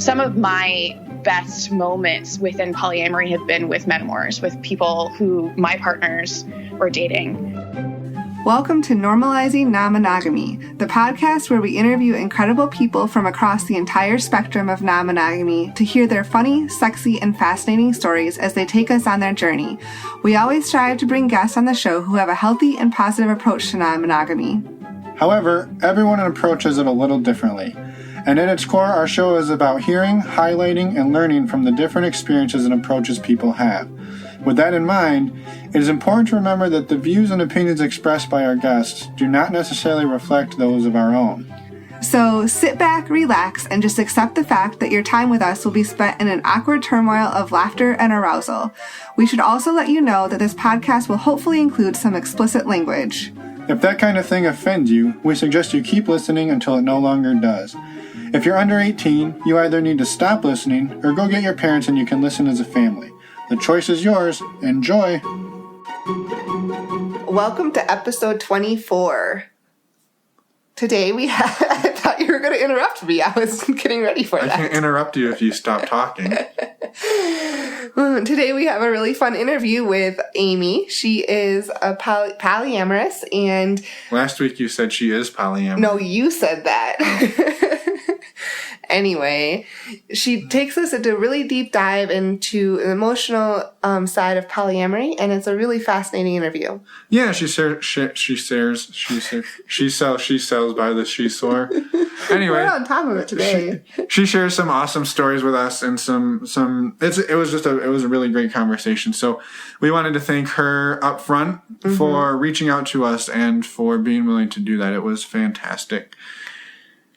Some of my best moments within polyamory have been with metamors, with people who my partners were dating. Welcome to Normalizing Non-Monogamy, the podcast where we interview incredible people from across the entire spectrum of non-monogamy to hear their funny, sexy, and fascinating stories as they take us on their journey. We always strive to bring guests on the show who have a healthy and positive approach to non-monogamy. However, everyone approaches it a little differently. And at its core, our show is about hearing, highlighting, and learning from the different experiences and approaches people have. With that in mind, it is important to remember that the views and opinions expressed by our guests do not necessarily reflect those of our own. So sit back, relax, and just accept the fact that your time with us will be spent in an awkward turmoil of laughter and arousal. We should also let you know that this podcast will hopefully include some explicit language. If that kind of thing offends you, we suggest you keep listening until it no longer does. If you're under 18, you either need to stop listening or go get your parents and you can listen as a family. The choice is yours. Enjoy. Welcome to episode 24. Today we have... I thought you were going to interrupt me. I was getting ready for that. I can't interrupt you if you stop talking. Today we have a really fun interview with Amy. She is a polyamorous and... Last week you said she is polyamorous. No, you said that. Oh. Anyway, she takes us into a really deep dive into an emotional side of polyamory, and it's a really fascinating interview. Yeah, she sells by the she-sore. Anyway, we're on top of it today. She shares some awesome stories with us, and it was a really great conversation. So we wanted to thank her up front for reaching out to us and for being willing to do that. It was fantastic.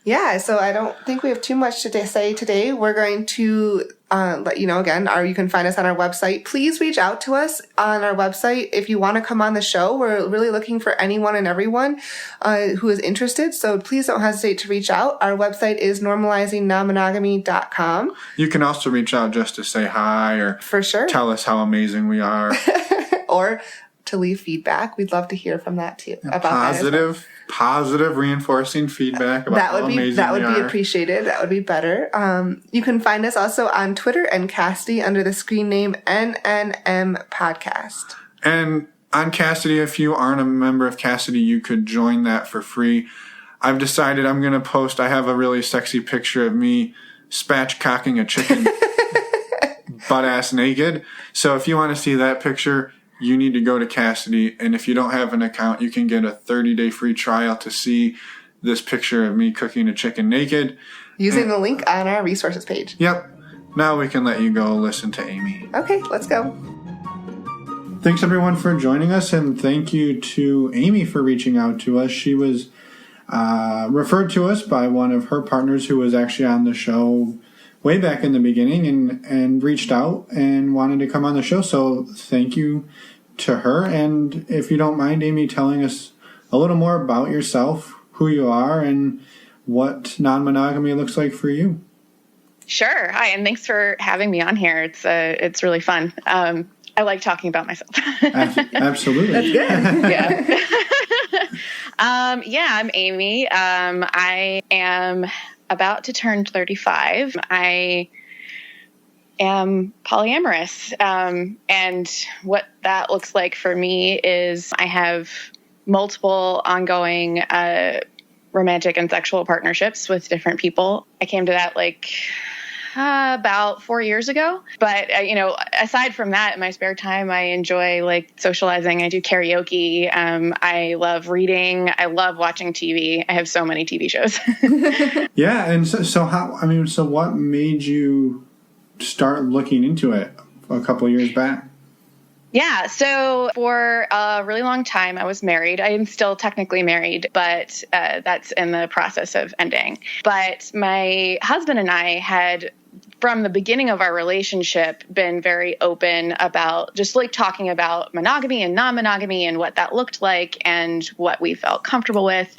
Yeah, so I don't think we have too much to say today. We're going to let you know again, you can find us on our website. Please reach out to us on our website if you want to come on the show. We're really looking for anyone and everyone who is interested, so please don't hesitate to reach out. Our website is normalizingnonmonogamy.com. You can also reach out just to say hi or for sure. Tell us how amazing we are. Or to leave feedback. We'd love to hear from that too. About Positive reinforcing feedback about how amazing we are. That would be appreciated. That would be better. You can find us also on Twitter and Cassidy under the screen name NNM Podcast. And on Cassidy, if you aren't a member of Cassidy, you could join that for free. I've decided I'm going to post, I have a really sexy picture of me spatchcocking a chicken butt-ass naked. So if you want to see that picture, you need to go to Cassidy, and if you don't have an account, you can get a 30-day free trial to see this picture of me cooking a chicken naked. Using the link on our resources page. Yep. Now we can let you go listen to Amy. Okay, let's go. Thanks, everyone, for joining us, and thank you to Amy for reaching out to us. She was referred to us by one of her partners who was actually on the show way back in the beginning and reached out and wanted to come on the show. So thank you to her. And if you don't mind, Amy, telling us a little more about yourself, who you are, and what non-monogamy looks like for you. Sure. Hi, and thanks for having me on here. It's really fun. I like talking about myself. Absolutely. That's good. Yeah. I'm Amy. I am about to turn 35. I am polyamorous. And what that looks like for me is I have multiple ongoing romantic and sexual partnerships with different people. I came to that about 4 years ago. But, aside from that, in my spare time, I enjoy socializing. I do karaoke. I love reading. I love watching TV. I have so many TV shows. Yeah. And so what made you start looking into it a couple of years back? Yeah. So for a really long time, I was married. I am still technically married, but that's in the process of ending. But my husband and I had, from the beginning of our relationship, been very open about just talking about monogamy and non-monogamy and what that looked like and what we felt comfortable with.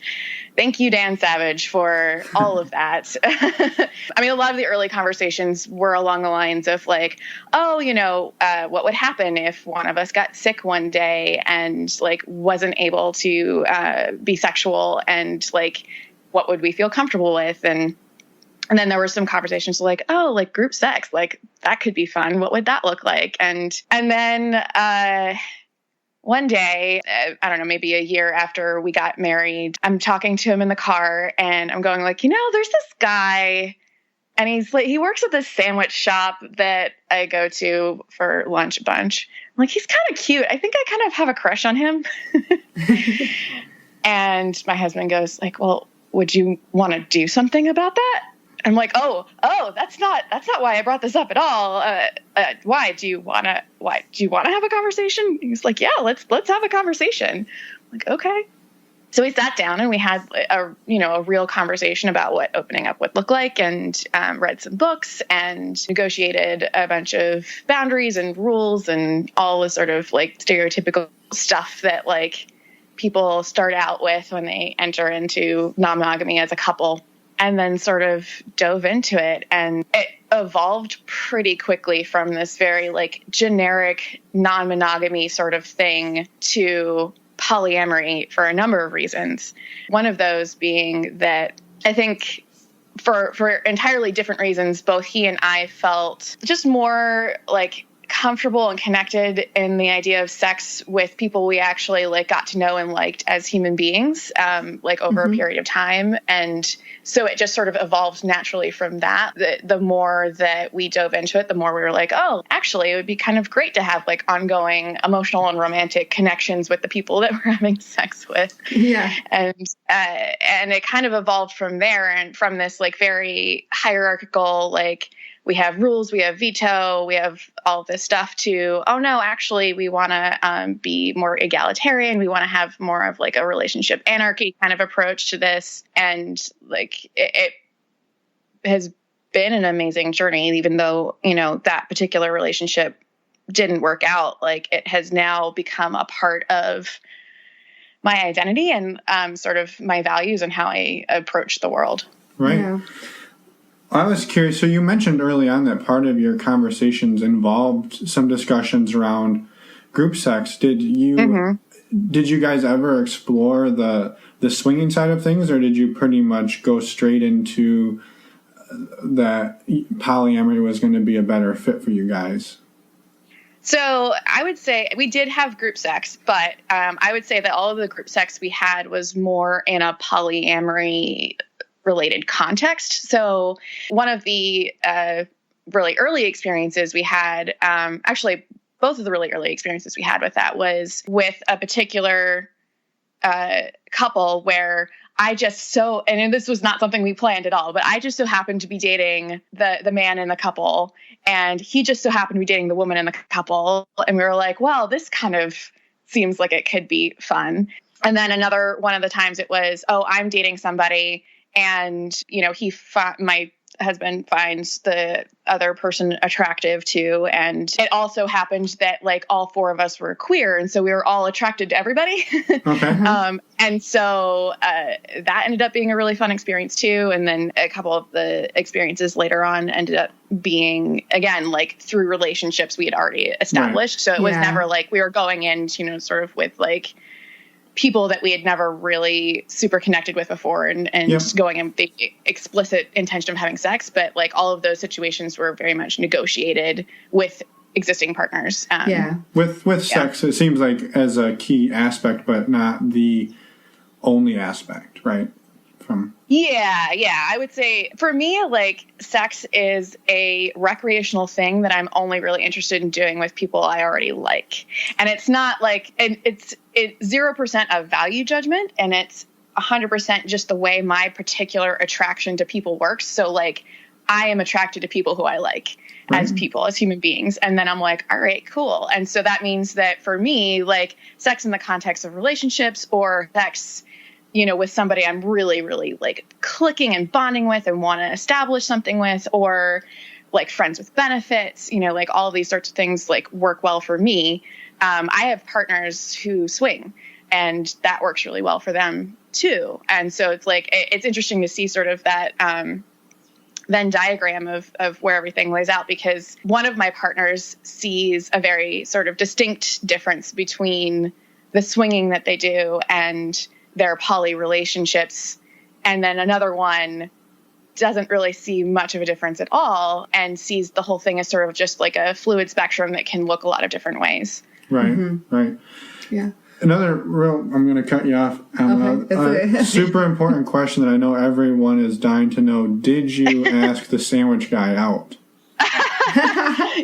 Thank you, Dan Savage, for all of that. I mean, a lot of the early conversations were along the lines of what would happen if one of us got sick one day and wasn't able to be sexual, and what would we feel comfortable with? And And then there were some conversations like, oh, like group sex, like that could be fun. What would that look like? And then one day, I don't know, maybe a year after we got married, I'm talking to him in the car and I'm going like, there's this guy and he works at this sandwich shop that I go to for lunch a bunch. I'm like, he's kind of cute. I think I kind of have a crush on him. And my husband goes like, well, would you want to do something about that? I'm like, oh, that's not why I brought this up at all. Why do you want to have a conversation? He's like, yeah, let's have a conversation. I'm like, okay. So we sat down and we had a real conversation about what opening up would look like, and read some books and negotiated a bunch of boundaries and rules and all the sort of like stereotypical stuff that like people start out with when they enter into non-monogamy as a couple. And then sort of dove into it, and it evolved pretty quickly from this very like generic non-monogamy sort of thing to polyamory for a number of reasons. One of those being that I think for entirely different reasons, both he and I felt just more like comfortable and connected in the idea of sex with people we actually like got to know and liked as human beings, like over a period of time. And so it just sort of evolved naturally from that. The more that we dove into it, the more we were like, oh, actually, it would be kind of great to have like ongoing emotional and romantic connections with the people that we're having sex with. Yeah. And it kind of evolved from there, and from this like very hierarchical, like, we have rules, we have veto, we have all this stuff to, oh no, actually we want to be more egalitarian. We want to have more of like a relationship anarchy kind of approach to this. And like, it has been an amazing journey, even though, that particular relationship didn't work out. Like, it has now become a part of my identity and sort of my values and how I approach the world. Right. Yeah. I was curious. So you mentioned early on that part of your conversations involved some discussions around group sex. Did you guys ever explore the swinging side of things, or did you pretty much go straight into that polyamory was going to be a better fit for you guys? So I would say we did have group sex, but I would say that all of the group sex we had was more in a polyamory related context. So one of the really early experiences we had, actually both of the really early experiences we had with that was with a particular couple where and this was not something we planned at all, but I just so happened to be dating the man in the couple, and he just so happened to be dating the woman in the couple. And we were like, well, this kind of seems like it could be fun. And then another one of the times it was, oh, I'm dating somebody, and, my husband finds the other person attractive too. And it also happened that like all four of us were queer. And so we were all attracted to everybody. Okay. And so that ended up being a really fun experience too. And then a couple of the experiences later on ended up being, again, like through relationships we had already established. Right. So it was never like we were going in, sort of with like people that we had never really super connected with before and going in the explicit intention of having sex. But like all of those situations were very much negotiated with existing partners. With sex, it seems like as a key aspect, but not the only aspect, right? I would say for me, like sex is a recreational thing that I'm only really interested in doing with people I already like. And it's not like, it's 0% of value judgment, and it's 100% just the way my particular attraction to people works. So like I am attracted to people who I like as people, as human beings. And then I'm like, all right, cool. And so that means that for me, like sex in the context of relationships or sex with somebody I'm really, really like clicking and bonding with and want to establish something with, or like friends with benefits, like all of these sorts of things like work well for me. I have partners who swing, and that works really well for them too. And so it's like, it's interesting to see sort of that Venn diagram of where everything lays out, because one of my partners sees a very sort of distinct difference between the swinging that they do and their poly relationships. And then another one doesn't really see much of a difference at all and sees the whole thing as sort of just like a fluid spectrum that can look a lot of different ways. Right, right. Yeah. Another I'm going to cut you off. Okay. Super important question that I know everyone is dying to know. Did you ask the sandwich guy out?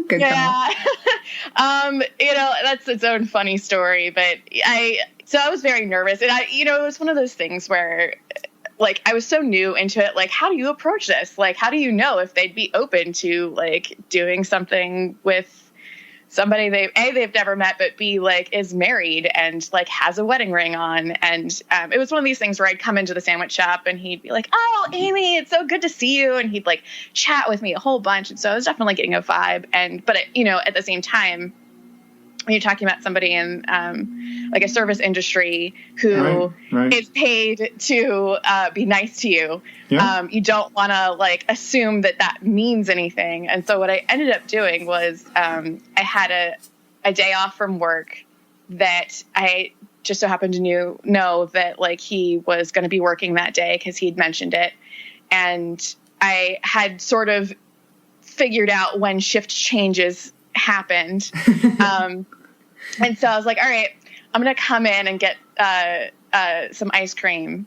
Good call. That's its own funny story, but I was very nervous, and it was one of those things where, like, I was so new into it. Like, how do you approach this? Like, how do you know if they'd be open to, like, doing something with somebody they've never met, but B, like, is married and, like, has a wedding ring on. And it was one of these things where I'd come into the sandwich shop and he'd be like, "Oh, Amy, it's so good to see you." And he'd, like, chat with me a whole bunch. And so I was definitely getting a vibe. But at the same time, when you're talking about somebody in like a service industry who is paid to be nice to you, you don't want to, like, assume that means anything. And so what I ended up doing was I had a day off from work that I just so happened to know that, like, he was going to be working that day because he'd mentioned it. And I had sort of figured out when shift changes happened. And so I was like, all right, I'm going to come in and get some ice cream,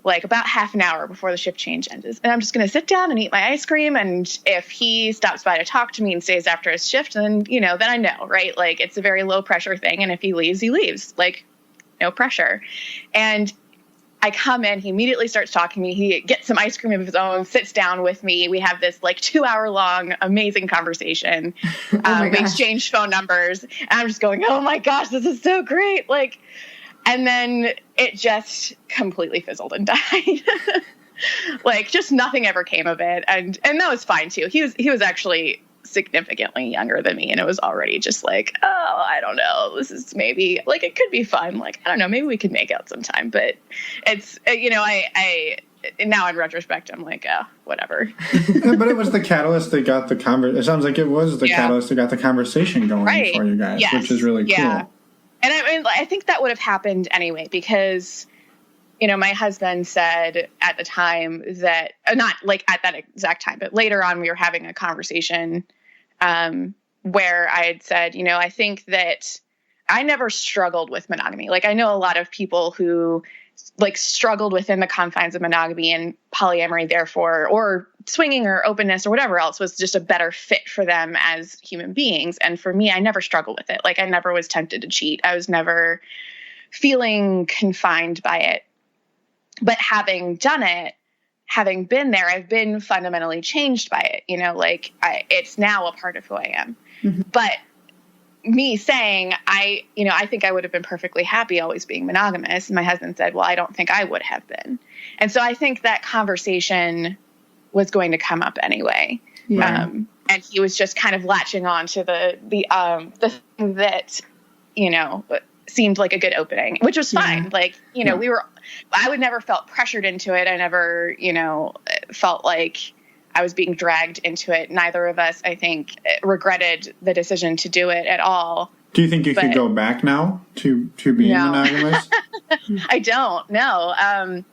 like, about half an hour before the shift change ends. And I'm just going to sit down and eat my ice cream. And if he stops by to talk to me and stays after his shift, then I know, right? Like, it's a very low pressure thing. And if he leaves, like, no pressure. And I come in, he immediately starts talking to me. He gets some ice cream of his own, sits down with me. We have this, like, 2-hour-long amazing conversation. We exchange phone numbers. And I'm just going, oh my gosh, this is so great. Like, and then it just completely fizzled and died. Like, just nothing ever came of it. And that was fine too. He was actually significantly younger than me, and it was already just like, oh, I don't know, this is maybe, like, it could be fun, like, I don't know, maybe we could make out sometime. But it's, I now in retrospect, I'm like, oh, whatever. But it was the catalyst that got it sounds like it was the catalyst that got the conversation going for you guys, which is really cool. And I think that would have happened anyway, because my husband said at the time that, not like at that exact time, but later on we were having a conversation where I had said, I think that I never struggled with monogamy. Like, I know a lot of people who, like, struggled within the confines of monogamy, and polyamory, therefore, or swinging or openness or whatever else, was just a better fit for them as human beings. And for me, I never struggled with it. Like, I never was tempted to cheat. I was never feeling confined by it. But having done it, having been there, I've been fundamentally changed by it. It's now a part of who I am. Mm-hmm. But me saying, I think I would have been perfectly happy always being monogamous. And my husband said, well, I don't think I would have been. And so I think that conversation was going to come up anyway. Yeah. And he was just kind of latching on to the thing that, seemed like a good opening, which was fine. Like, I would never felt pressured into it. I never, felt like I was being dragged into it. Neither of us, I think, regretted the decision to do it at all. Do you think you could go back now to being monogamous? I don't, no. And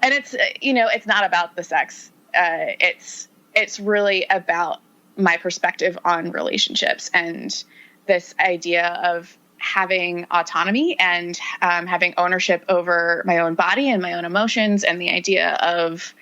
it's, it's not about the sex. It's really about my perspective on relationships and this idea of having autonomy and having ownership over my own body and my own emotions, and the idea of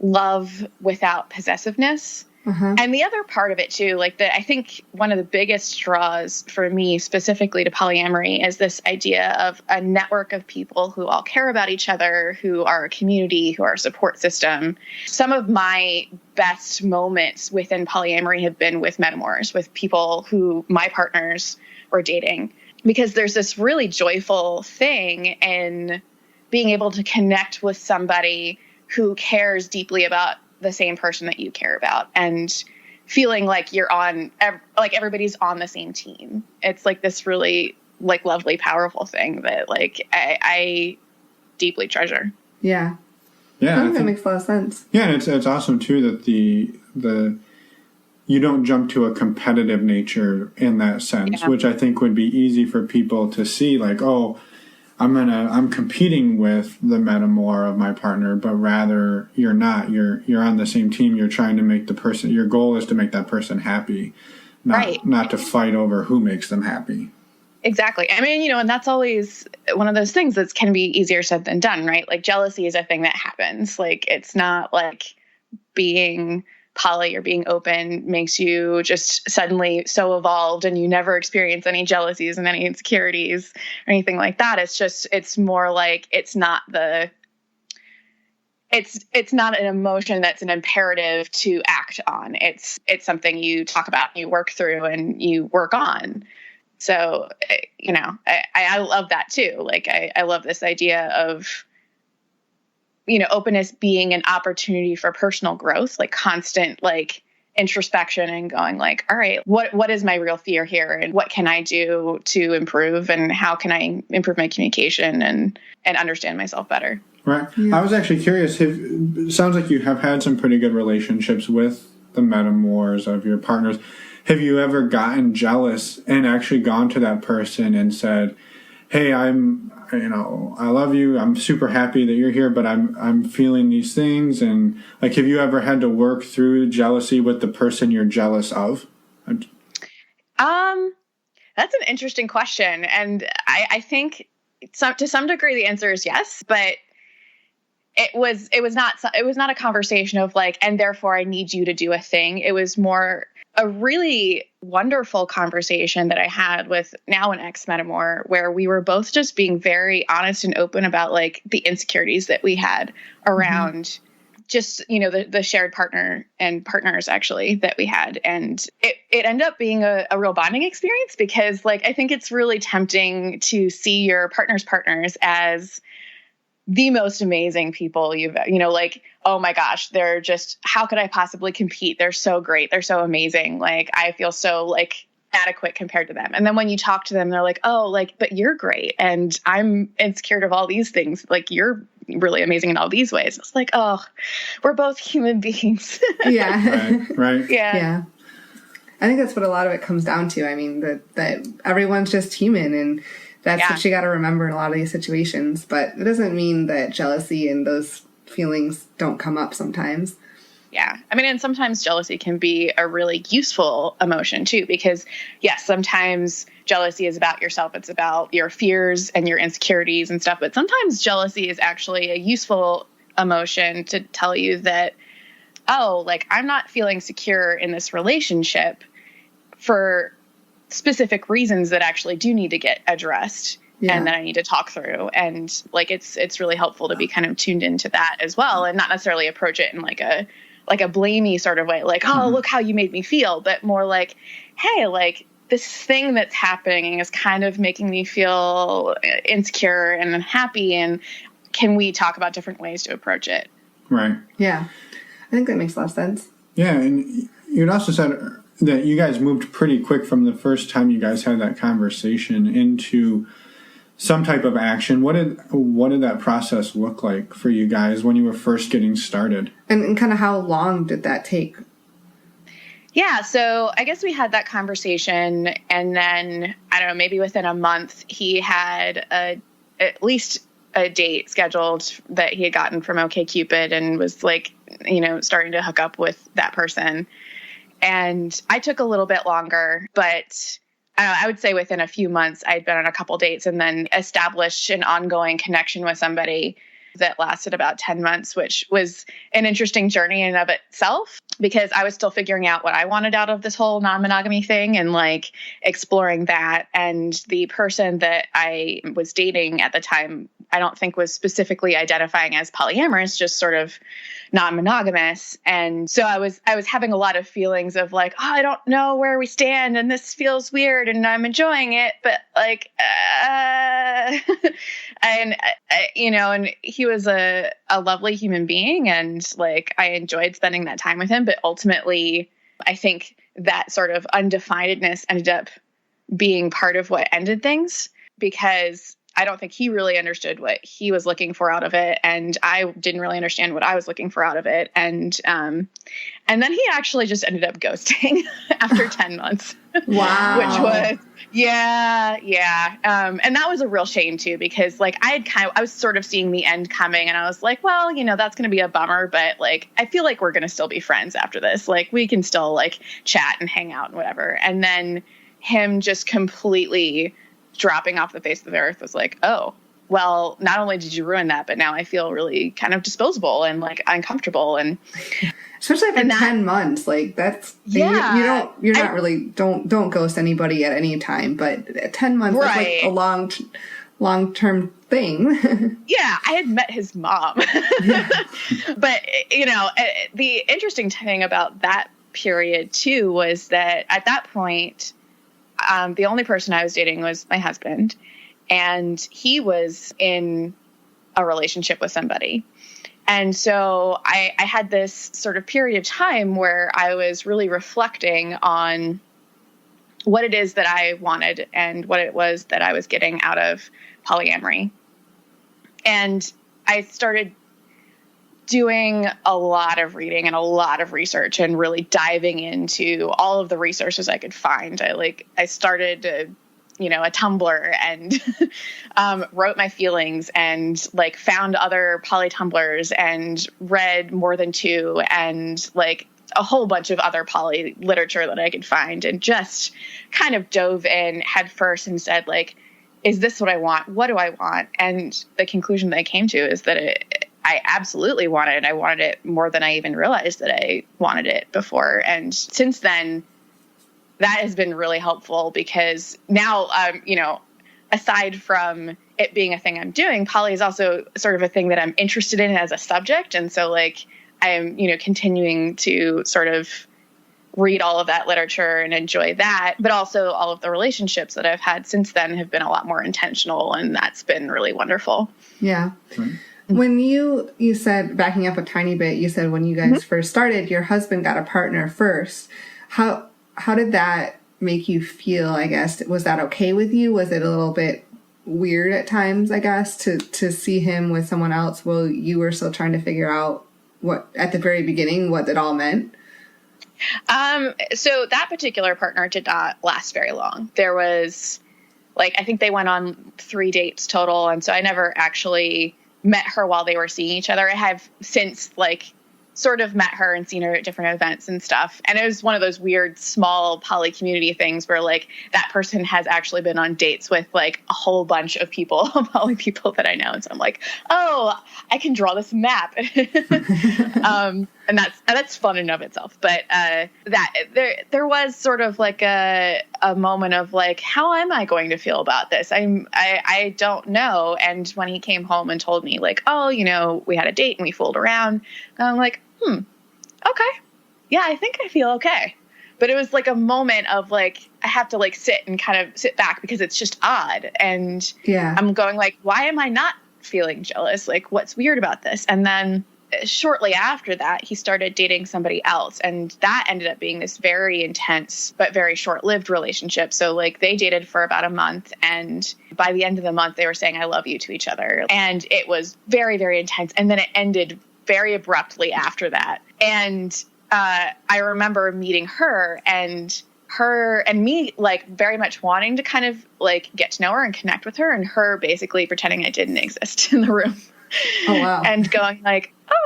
love without possessiveness. Mm-hmm. And the other part of it too, I think one of the biggest draws for me specifically to polyamory is this idea of a network of people who all care about each other, who are a community, who are a support system. Some of my best moments within polyamory have been with metamors, with people who my partners were dating, because there's this really joyful thing in being able to connect with somebody who cares deeply about the same person that you care about, and feeling like you're on, like, everybody's on the same team. It's like this really, like, lovely, powerful thing that, like, I deeply treasure. Yeah. I think that makes a lot of sense. Yeah, and it's awesome too that the you don't jump to a competitive nature in that sense, which I think would be easy for people to see, like, oh, I'm competing with the metamor of my partner, but rather you're not. You're on the same team. You're trying to make the person, your goal is to make that person happy, not to fight over who makes them happy. Exactly. I mean, and that's always one of those things that can be easier said than done, right? Like jealousy is a thing that happens. Like it's not like being poly or being open makes you just suddenly so evolved and you never experience any jealousies and any insecurities or anything like that. It's more like it's not an emotion that's an imperative to act on. It's something you talk about, you work through, and you work on. So, I love that too. Like I love this idea of openness being an opportunity for personal growth, like constant, like introspection and going like, all right, what is my real fear here? And what can I do to improve? And how can I improve my communication and understand myself better? Right. Yeah. I was actually curious. It sounds like you have had some pretty good relationships with the metamors of your partners. Have you ever gotten jealous and actually gone to that person and said, hey, I love you. I'm super happy that you're here, but I'm feeling these things. And like, have you ever had to work through jealousy with the person you're jealous of? That's an interesting question. And I think to some degree, the answer is yes, but it was not a conversation of like, and therefore I need you to do a thing. It was more a really wonderful conversation that I had with now an ex-metamor, where we were both just being very honest and open about like the insecurities that we had around just, the shared partner and partners actually that we had. And it ended up being a real bonding experience because like, I think it's really tempting to see your partner's partners as the most amazing people you've, like, oh my gosh, they're just, how could I possibly compete? They're so great. They're so amazing. Like, I feel so like adequate compared to them. And then when you talk to them, they're like, oh, like, but you're great. And I'm insecure of all these things. Like, you're really amazing in all these ways. It's like, oh, we're both human beings. Yeah. Right. Yeah. I think that's what a lot of it comes down to. I mean, that everyone's just human, and that's what you got to remember in a lot of these situations. But it doesn't mean that jealousy and those feelings don't come up sometimes. Yeah. I mean, and sometimes jealousy can be a really useful emotion too, because yes, sometimes jealousy is about yourself. It's about your fears and your insecurities and stuff. But sometimes jealousy is actually a useful emotion to tell you that, oh, like I'm not feeling secure in this relationship for specific reasons that actually do need to get addressed and that I need to talk through. And like, it's really helpful to be kind of tuned into that as well, and not necessarily approach it in like a blamey sort of way, like, oh, look how you made me feel, but more like, hey, like this thing that's happening is kind of making me feel insecure and unhappy. And can we talk about different ways to approach it? Right. Yeah. I think that makes a lot of sense. Yeah. And you'd also said that you guys moved pretty quick from the first time you guys had that conversation into some type of action. What did that process look like for you guys when you were first getting started? And kind of how long did that take? Yeah, so I guess we had that conversation, and then, I don't know, maybe within a month, he had at least a date scheduled that he had gotten from OkCupid and was like, starting to hook up with that person. And I took a little bit longer, but I would say within a few months, I'd been on a couple dates and then established an ongoing connection with somebody that lasted about 10 months, which was an interesting journey in and of itself, because I was still figuring out what I wanted out of this whole non-monogamy thing and like exploring that. And the person that I was dating at the time, I don't think was specifically identifying as polyamorous, just sort of non-monogamous. And so I was having a lot of feelings of like, oh, I don't know where we stand and this feels weird and I'm enjoying it, but like, and he was a lovely human being, and like I enjoyed spending that time with him. But ultimately, I think that sort of undefinedness ended up being part of what ended things, because I don't think he really understood what he was looking for out of it, and I didn't really understand what I was looking for out of it. And then he actually just ended up ghosting after 10 months. Wow. Which was, yeah. And that was a real shame too, because like I was sort of seeing the end coming, and I was like, well, that's going to be a bummer, but like, I feel like we're going to still be friends after this. Like we can still like chat and hang out and whatever. And then him just completely dropping off the face of the earth was like, oh, well, not only did you ruin that, but now I feel really kind of disposable and like uncomfortable. And especially after 10 months, like that's, don't ghost anybody at any time, but 10 months, right. That's like a long-term thing. Yeah. I had met his mom, but the interesting thing about that period too, was that at that point, the only person I was dating was my husband. And he was in a relationship with somebody. And so I had this sort of period of time where I was really reflecting on what it is that I wanted and what it was that I was getting out of polyamory. And I started doing a lot of reading and a lot of research and really diving into all of the resources I could find. I started a Tumblr and wrote my feelings and like found other poly Tumblrs and read more than two and like a whole bunch of other poly literature that I could find, and just kind of dove in head first and said, like, is this what I want? What do I want? And the conclusion that I came to is that I absolutely wanted it. I wanted it more than I even realized that I wanted it before. And since then, that has been really helpful, because now, aside from it being a thing I'm doing, poly is also sort of a thing that I'm interested in as a subject. And so like, I'm, continuing to sort of read all of that literature and enjoy that. But also all of the relationships that I've had since then have been a lot more intentional. And that's been really wonderful. Yeah. When you said, backing up a tiny bit, you said when you guys first started, your husband got a partner first. How did that make you feel, I guess? Was that okay with you? Was it a little bit weird at times, I guess, to see him with someone else while you were still trying to figure out what, at the very beginning, what it all meant? So that particular partner did not last very long. There was, I think they went on 3 dates total. And so I never actually met her while they were seeing each other. I have since, sort of met her and seen her at different events and stuff. And it was one of those weird small poly community things where that person has actually been on dates with a whole bunch of people, poly people that I know. And so I'm like, oh, I can draw this map. And that's fun in and of itself. But there was sort of a moment of how am I going to feel about this? I don't know. And when he came home and told me oh, we had a date and we fooled around, I'm like, okay. Yeah, I think I feel okay. But it was a moment of I have to sit and kind of sit back because it's just odd. And yeah. I'm going why am I not feeling jealous? What's weird about this? And then shortly after that, he started dating somebody else. And that ended up being this very intense, but very short-lived relationship. So they dated for about a month. And by the end of the month, they were saying, I love you to each other. And it was very, very intense. And then it ended very abruptly after that. And I remember meeting her and me very much wanting to kind of get to know her and connect with her, and her basically pretending I didn't exist in the room. Oh, wow. And going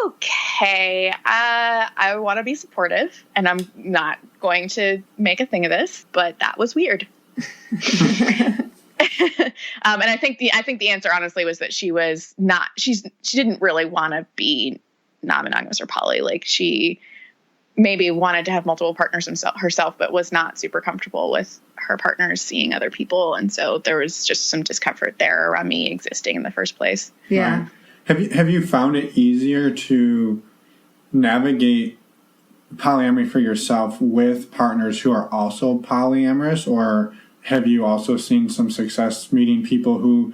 okay, I want to be supportive and I'm not going to make a thing of this, but that was weird. And I think the answer honestly was that she didn't really want to be non-monogamous or poly. She maybe wanted to have multiple partners herself, but was not super comfortable with her partners seeing other people. And so there was just some discomfort there around me existing in the first place. Yeah. Have you found it easier to navigate polyamory for yourself with partners who are also polyamorous, or have you also seen some success meeting people who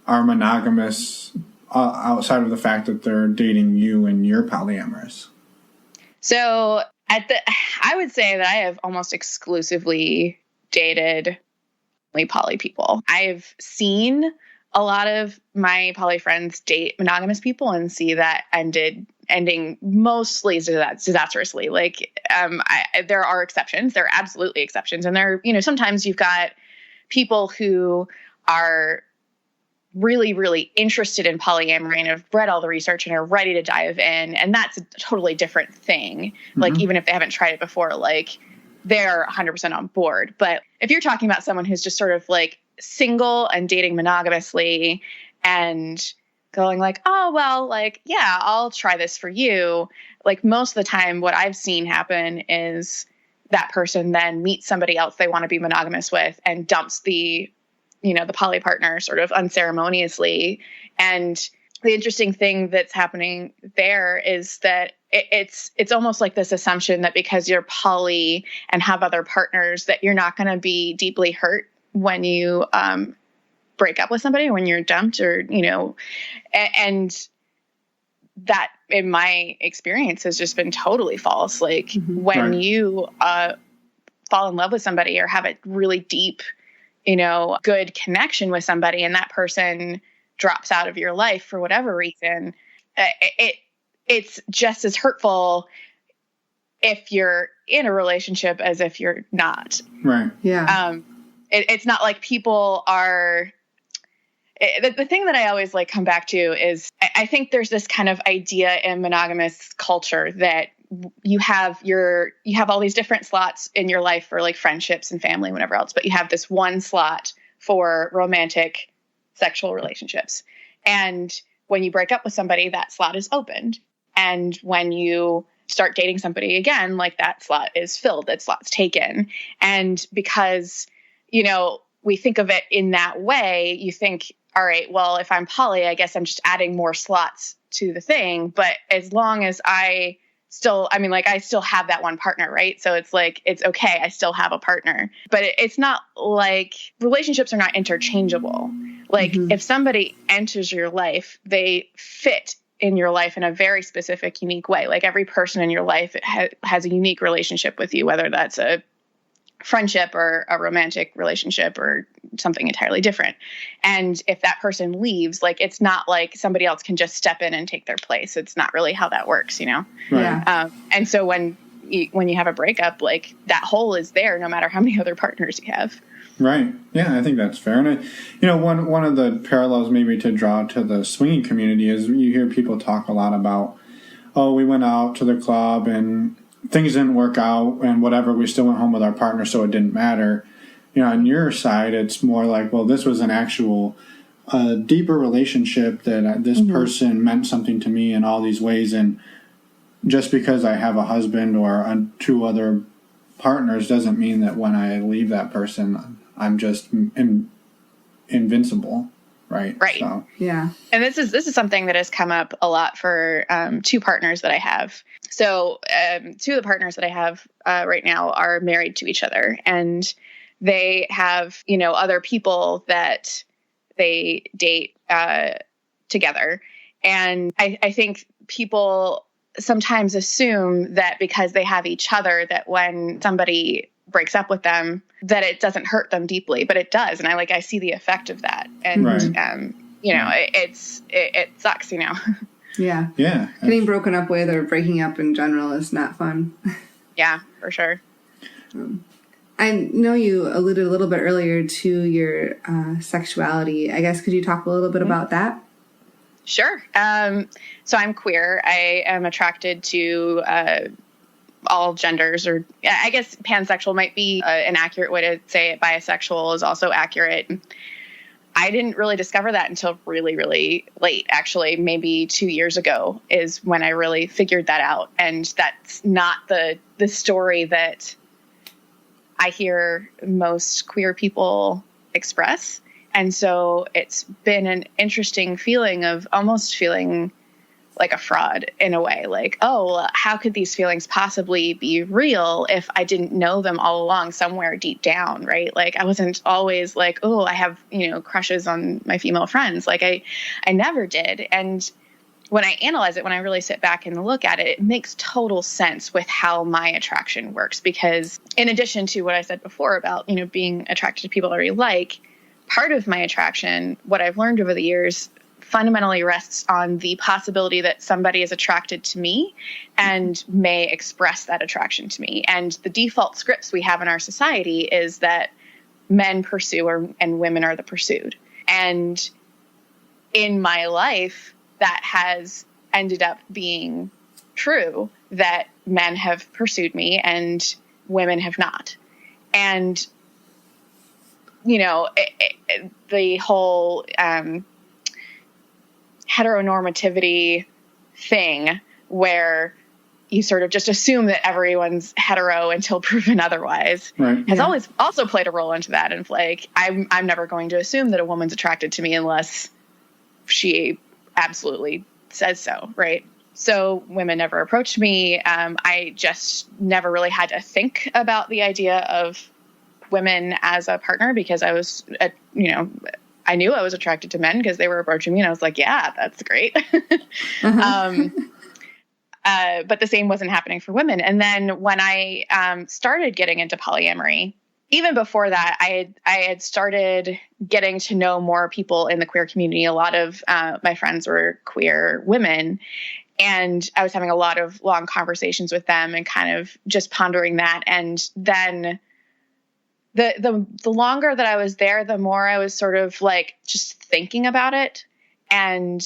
are monogamous outside of the fact that they're dating you and you're polyamorous? So I would say that I have almost exclusively dated poly people. I've seen a lot of my poly friends date monogamous people and see that ended ending mostly disastrously. Like, there are exceptions. There are absolutely exceptions. And sometimes you've got people who are really, really interested in polyamory and have read all the research and are ready to dive in. And that's a totally different thing. Like, even if they haven't tried it before, like, they're 100% on board. But if you're talking about someone who's just sort of like single and dating monogamously and going like, oh, well, like, yeah, I'll try this for you. Like, most of the time, what I've seen happen is that person then meets somebody else they want to be monogamous with and dumps the poly partner sort of unceremoniously. And the interesting thing that's happening there is that it's almost like this assumption that because you're poly and have other partners that you're not going to be deeply hurt when you break up with somebody or when you're dumped or, and that in my experience has just been totally false. Like when you fall in love with somebody or have a really deep, good connection with somebody and that person drops out of your life for whatever reason, it's just as hurtful if you're in a relationship as if you're not. Right. Yeah. It's not like people are. The thing that I always like come back to is I think there's this kind of idea in monogamous culture that you have all these different slots in your life for like friendships and family and whatever else, but you have this one slot for romantic sexual relationships. And when you break up with somebody, that slot is opened. And when you start dating somebody again, like that slot is filled, that slot's taken. And because, we think of it in that way, you think, all right, well, if I'm poly, I guess I'm just adding more slots to the thing. But as long as I still have that one partner, right? So it's like, it's okay. I still have a partner, but it's not like relationships are not interchangeable. Like if somebody enters your life, they fit in your life in a very specific, unique way. Like every person in your life has a unique relationship with you, whether that's a friendship or a romantic relationship or something entirely different. And if that person leaves, like, it's not like somebody else can just step in and take their place. It's not really how that works, Right. Yeah. And so when you have a breakup, like that hole is there no matter how many other partners you have. Right. Yeah, I think that's fair. And one of the parallels maybe to draw to the swinging community is you hear people talk a lot about, oh, we went out to the club and things didn't work out and whatever, we still went home with our partner, so it didn't matter. On your side, it's more like, well, this was an actual deeper relationship that this person meant something to me in all these ways. And just because I have a husband or two other partners doesn't mean that when I leave that person, I'm just invincible. Right. So. Yeah. And this is something that has come up a lot for two partners that I have. So two of the partners that I have right now are married to each other, and they have, other people that they date together. And I think people sometimes assume that because they have each other, that when somebody breaks up with them, that it doesn't hurt them deeply, but it does. And I see the effect of that. And, it sucks, Yeah. Yeah. Getting broken up with or breaking up in general is not fun. Yeah, for sure. I know you alluded a little bit earlier to your sexuality. I guess, could you talk a little bit about that? Sure. So I'm queer. I am attracted to all genders, or I guess pansexual might be an accurate way to say it. Bisexual is also accurate. I didn't really discover that until really, really late. Actually, maybe 2 years ago is when I really figured that out. And that's not the story that I hear most queer people express. And so it's been an interesting feeling of almost feeling like a fraud in a way. Like, oh, how could these feelings possibly be real if I didn't know them all along somewhere deep down, right? Like, I wasn't always like, oh, I have, crushes on my female friends. Like, I never did. And when I analyze it, when I really sit back and look at it, it makes total sense with how my attraction works. Because in addition to what I said before about, being attracted to people I already like, part of my attraction, what I've learned over the years fundamentally rests on the possibility that somebody is attracted to me and may express that attraction to me. And the default scripts we have in our society is that men pursue and women are the pursued. And in my life, that has ended up being true, that men have pursued me and women have not. And, you know, the whole heteronormativity thing where you sort of just assume that everyone's hetero until proven otherwise has always also played a role into that. And like, I'm never going to assume that a woman's attracted to me unless she absolutely says so. Right. So women never approached me. I just never really had to think about the idea of women as a partner because I was, I knew I was attracted to men because they were approaching me and I was like, yeah, that's great. But the same wasn't happening for women. And then when I started getting into polyamory, even before that, I had started getting to know more people in the queer community. A lot of my friends were queer women, and I was having a lot of long conversations with them and kind of just pondering that. And then the longer that I was there, the more I was sort of like just thinking about it, and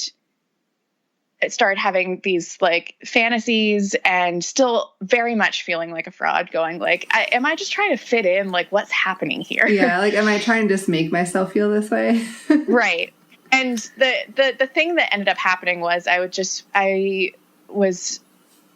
it started having these like fantasies and still very much feeling like a fraud, going like, am I just trying to fit in? Like, what's happening here? Yeah. Like, am I trying to just make myself feel this way? Right. And the thing that ended up happening was I was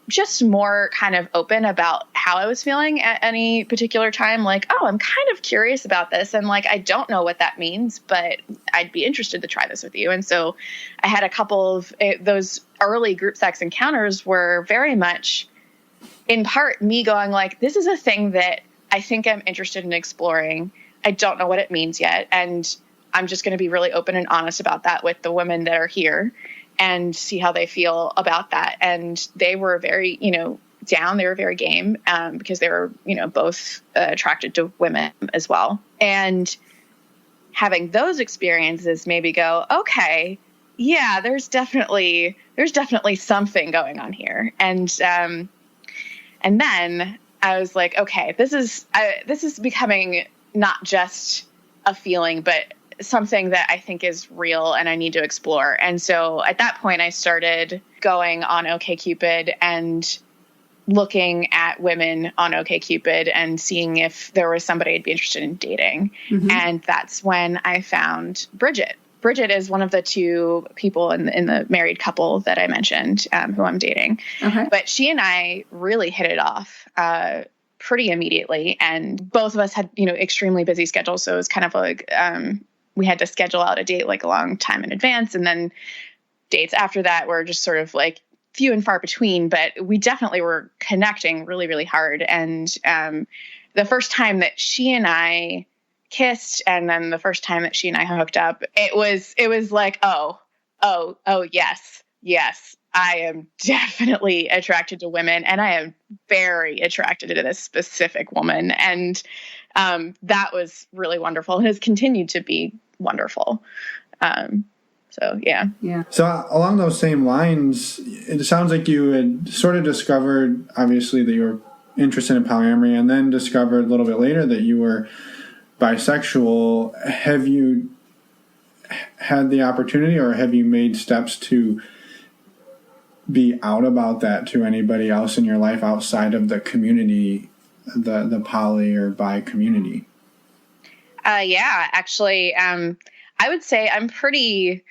just more kind of open about how I was feeling at any particular time. Like, oh, I'm kind of curious about this. And like, I don't know what that means, but I'd be interested to try this with you. And so I had a couple of those early group sex encounters were very much in part me going like, this is a thing that I think I'm interested in exploring. I don't know what it means yet. And I'm just going to be really open and honest about that with the women that are here and see how they feel about that. And they were very, down. They were very game because they were, both attracted to women as well. And having those experiences maybe go, okay, yeah, there's definitely something going on here. And then I was like, okay, this is becoming not just a feeling, but something that I think is real and I need to explore. And so at that point, I started going on OkCupid and looking at women on OkCupid and seeing if there was somebody I'd be interested in dating. Mm-hmm. And that's when I found Bridget. Bridget is one of the two people in the married couple that I mentioned who I'm dating. Okay. But she and I really hit it off pretty immediately. And both of us had, extremely busy schedules. So it was kind of like we had to schedule out a date like a long time in advance. And then dates after that were just sort of like few and far between. But we definitely were connecting really, really hard. And the first time that she and I kissed, and then the first time that she and I hooked up, it was like, oh, yes, I am definitely attracted to women, and I am very attracted to this specific woman. And that was really wonderful and has continued to be wonderful. So, yeah. So along those same lines, it sounds like you had sort of discovered, obviously, that you were interested in polyamory, and then discovered a little bit later that you were bisexual. Have you had the opportunity, or have you made steps to be out about that to anybody else in your life outside of the community, the poly or bi community? Yeah, actually, I would say I'm pretty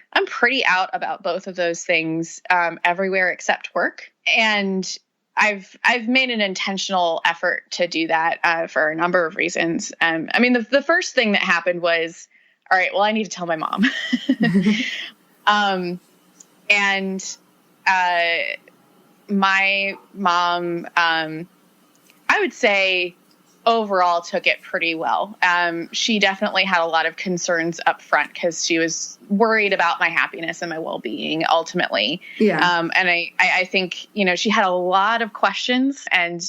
out about both of those things everywhere except work. And I've made an intentional effort to do that for a number of reasons. I mean, the first thing that happened was, all right, well, I need to tell my mom. And my mom, I would say overall took it pretty well. She definitely had a lot of concerns up front because she was worried about my happiness and my well-being ultimately. Yeah. And I think, she had a lot of questions, and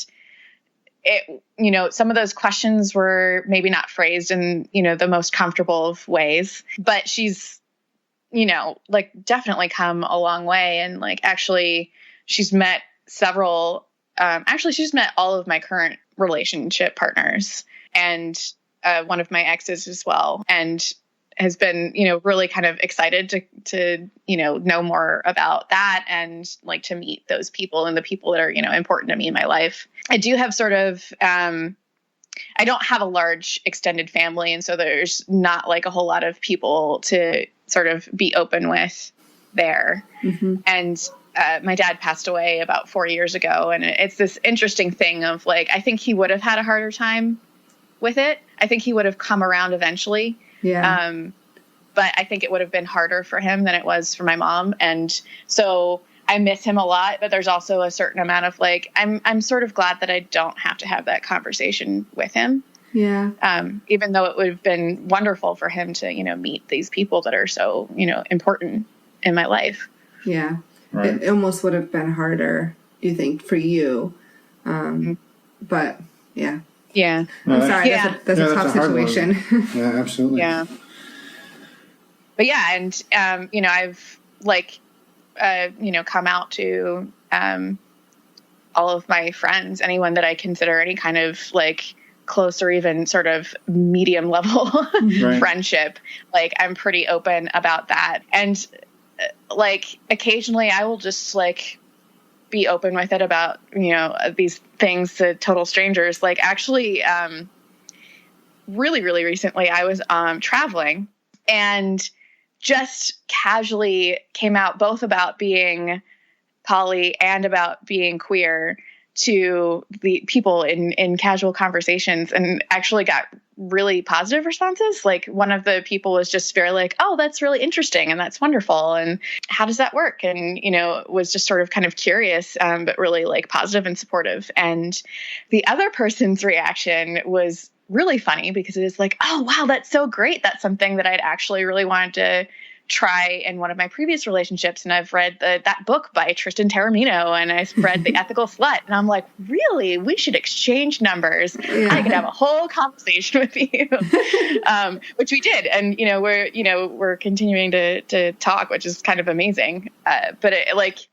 it, some of those questions were maybe not phrased in, the most comfortable of ways, but she's like definitely come a long way. And like, actually she's met she's met all of my current relationship partners and one of my exes as well. And has been, really kind of excited to know more about that and like to meet those people and the people that are, important to me in my life. I do have sort of, I don't have a large extended family. And so there's not like a whole lot of people to sort of be open with there. Mm-hmm. And my dad passed away about 4 years ago. And it's this interesting thing of like, I think he would have had a harder time with it. I think he would have come around eventually. Yeah. But I think it would have been harder for him than it was for my mom. And so I miss him a lot, but there's also a certain amount of like, I'm sort of glad that I don't have to have that conversation with him. Yeah. Even though it would have been wonderful for him to, meet these people that are so, important in my life. Yeah. Right. It almost would have been harder, you think, for you. But yeah. Yeah. I'm sorry. Yeah. That's a tough situation. Yeah, absolutely. Yeah. But yeah. And, I've like, come out to all of my friends, anyone that I consider any kind of like close or even sort of medium level friendship. Like I'm pretty open about that. And like occasionally I will just like be open with it about, these things to total strangers. Like actually, really, really recently I was traveling and just casually came out both about being poly and about being queer to the people in casual conversations, and actually got really positive responses. Like one of the people was just very like, oh, that's really interesting. And that's wonderful. And how does that work? And, was just sort of kind of curious, but really like positive and supportive. And the other person's reaction was really funny because it is like, oh, wow, that's so great. That's something that I'd actually really wanted to try in one of my previous relationships. And I've read that book by Tristan Taormino, and I've read The Ethical Slut. And I'm like, really? We should exchange numbers. Yeah. I could have a whole conversation with you, which we did. And, we're continuing to talk, which is kind of amazing. But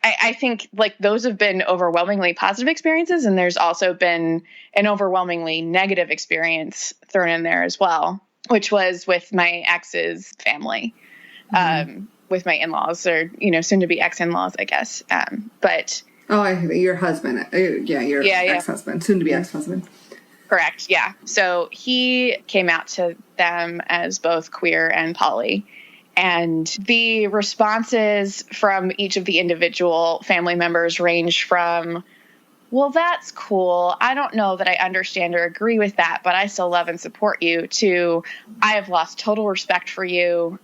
I think like those have been overwhelmingly positive experiences. And there's also been an overwhelmingly negative experience thrown in there as well, which was with my ex's family. With my in-laws, or soon to be ex-in-laws, I guess. But your husband, your ex-husband, soon to be ex-husband. Correct. Yeah. So he came out to them as both queer and poly, and the responses from each of the individual family members ranged from, well, that's cool. I don't know that I understand or agree with that, but I still love and support you, to I have lost total respect for you.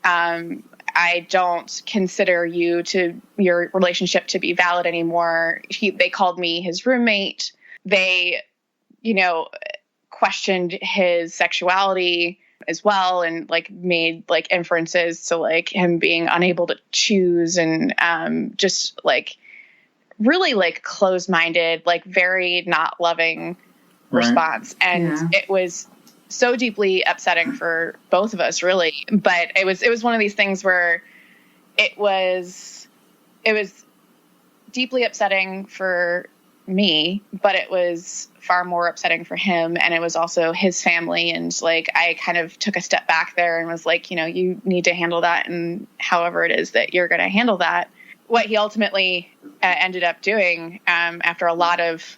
I don't consider your relationship to be valid anymore. They called me his roommate. They, questioned his sexuality as well, and like made like inferences to like him being unable to choose, and just like really like closed-minded, like very not loving response. And it was so deeply upsetting for both of us, really. But it was one of these things where it was deeply upsetting for me, but it was far more upsetting for him. And it was also his family. And like, I kind of took a step back there and was like, you need to handle that. And however it is that you're going to handle that. What he ultimately ended up doing, after a lot of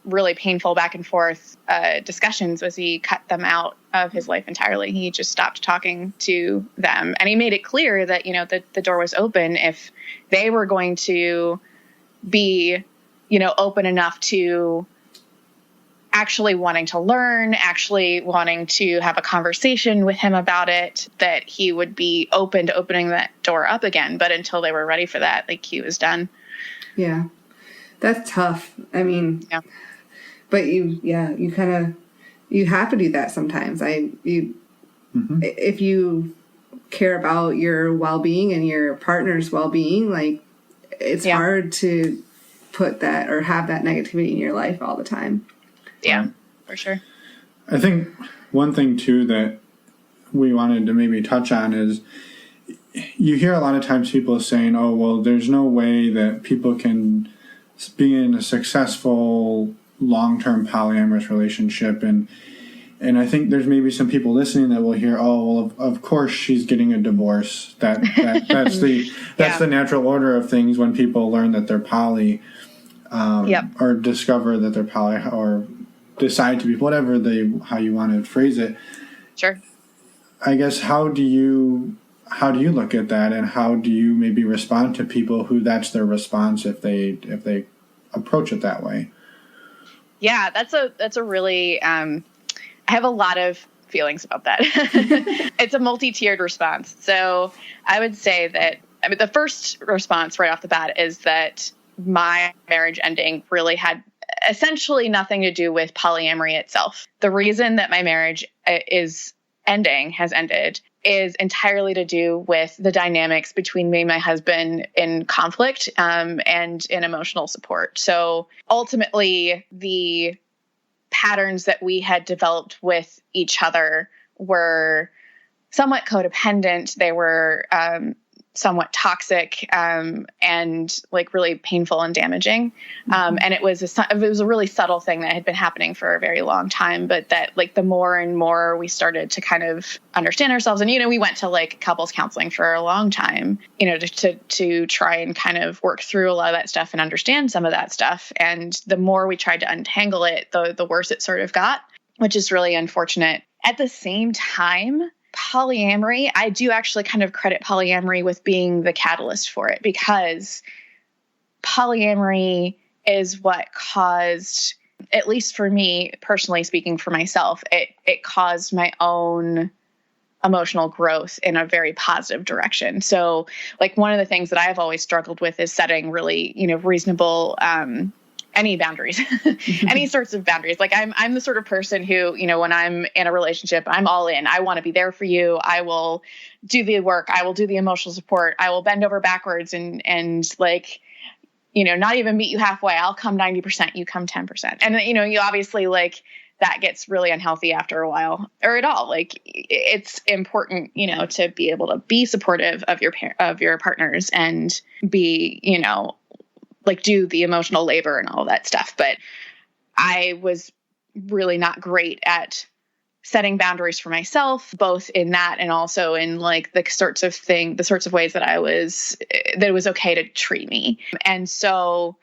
really painful back and forth discussions, was he cut them out of his life entirely. He just stopped talking to them. And he made it clear that, the door was open if they were going to be, open enough to actually wanting to learn, actually wanting to have a conversation with him about it, that he would be open to opening that door up again. But until they were ready for that, like, he was done. Yeah. That's tough. I mean, yeah. But you have to do that sometimes. If you care about your well-being and your partner's well-being, like, it's hard to put that or have that negativity in your life all the time. Yeah, for sure. I think one thing too that we wanted to maybe touch on is you hear a lot of times people saying, oh, well, there's no way that people can be in a successful long-term polyamorous relationship. And I think there's maybe some people listening that will hear, oh, well, of course she's getting a divorce. That's the natural order of things when people learn that they're poly, or discover that they're poly, or decide to be, whatever how you want to phrase it. Sure. I guess how do you look at that, and how do you maybe respond to people who that's their response if they approach it that way? Yeah, that's a really I have a lot of feelings about that. It's a multi-tiered response. So I would say that, the first response right off the bat is that my marriage ending really had essentially nothing to do with polyamory itself. The reason that my marriage has ended is entirely to do with the dynamics between me and my husband in conflict, and in emotional support. So ultimately, the patterns that we had developed with each other were somewhat codependent. They were somewhat toxic, and like really painful and damaging. And it was a really subtle thing that had been happening for a very long time, but that like the more and more we started to kind of understand ourselves, and, we went to like couples counseling for a long time, to try and kind of work through a lot of that stuff and understand some of that stuff. And the more we tried to untangle it, the worse it sort of got, which is really unfortunate. At the same time, polyamory, I do actually kind of credit polyamory with being the catalyst for it, because polyamory is what caused, at least for me personally, speaking for myself, it caused my own emotional growth in a very positive direction. So like one of the things that I've always struggled with is setting really, reasonable, any boundaries, any sorts of boundaries. Like I'm the sort of person who, when I'm in a relationship, I'm all in. I want to be there for you. I will do the work. I will do the emotional support. I will bend over backwards and like, not even meet you halfway. I'll come 90%, you come 10%. And, you obviously like that gets really unhealthy after a while, or at all. Like it's important, to be able to be supportive of your partners and be, like do the emotional labor and all that stuff. But I was really not great at setting boundaries for myself, both in that and also in like the sorts of ways that it was okay to treat me. And so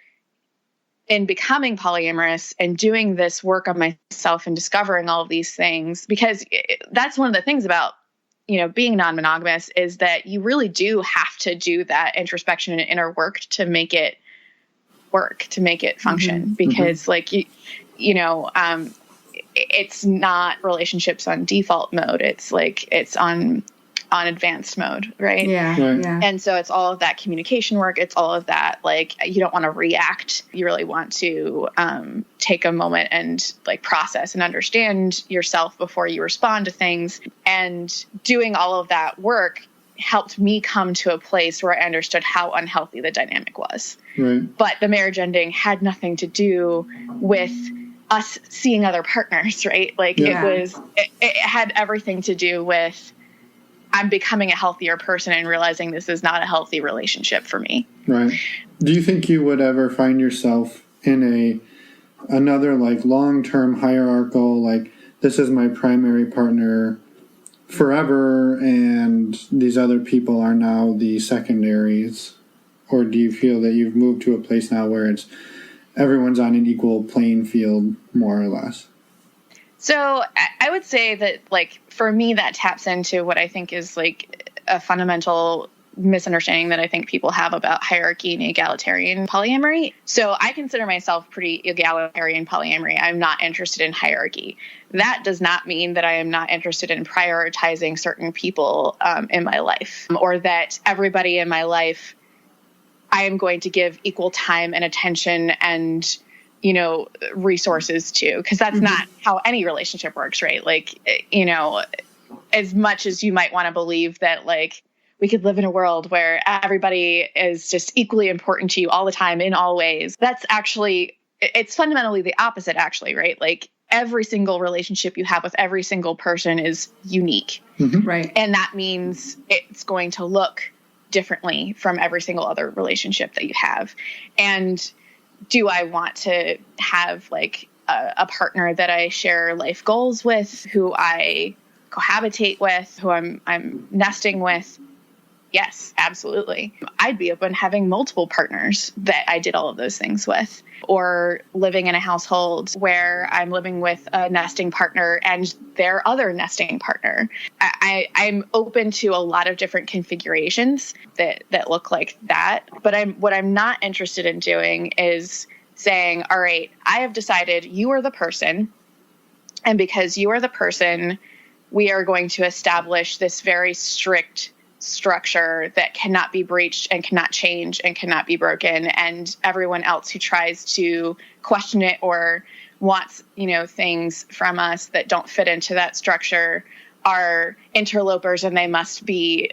in becoming polyamorous and doing this work on myself and discovering all of these things, because that's one of the things about, being non-monogamous, is that you really do have to do that introspection and inner work to make it work, to make it function, because like, it's not relationships on default mode. It's like, it's on advanced mode. Right. Yeah. Right. Yeah. And so it's all of that communication work. It's all of that, like, you don't want to react. You really want to, take a moment and like process and understand yourself before you respond to things. And doing all of that work helped me come to a place where I understood how unhealthy the dynamic was. Right. But the marriage ending had nothing to do with us seeing other partners, right? Like it had everything to do with I'm becoming a healthier person and realizing this is not a healthy relationship for me. Right. Do you think you would ever find yourself in another like long-term hierarchical, like this is my primary partner forever and these other people are now the secondaries? Or do you feel that you've moved to a place now where everyone's on an equal playing field, more or less? So I would say that, like, for me, that taps into what I think is like a fundamental misunderstanding that I think people have about hierarchy and egalitarian polyamory. So I consider myself pretty egalitarian polyamory. I'm not interested in hierarchy. That does not mean that I am not interested in prioritizing certain people in my life, or that everybody in my life I am going to give equal time and attention and, resources to, because that's not how any relationship works, right? Like, as much as you might want to believe that, like, we could live in a world where everybody is just equally important to you all the time in all ways. That's actually, it's fundamentally the opposite, actually, right? Like, every single relationship you have with every single person is unique. Right. And that means it's going to look differently from every single other relationship that you have. And do I want to have like a partner that I share life goals with, who I cohabitate with, who I'm nesting with? Yes, absolutely. I'd be open having multiple partners that I did all of those things with, or living in a household where I'm living with a nesting partner and their other nesting partner. I'm open to a lot of different configurations that look like that. But what I'm not interested in doing is saying, all right, I have decided you are the person. And because you are the person, we are going to establish this very strict structure that cannot be breached and cannot change and cannot be broken. And everyone else who tries to question it or wants, things from us that don't fit into that structure are interlopers and they must be,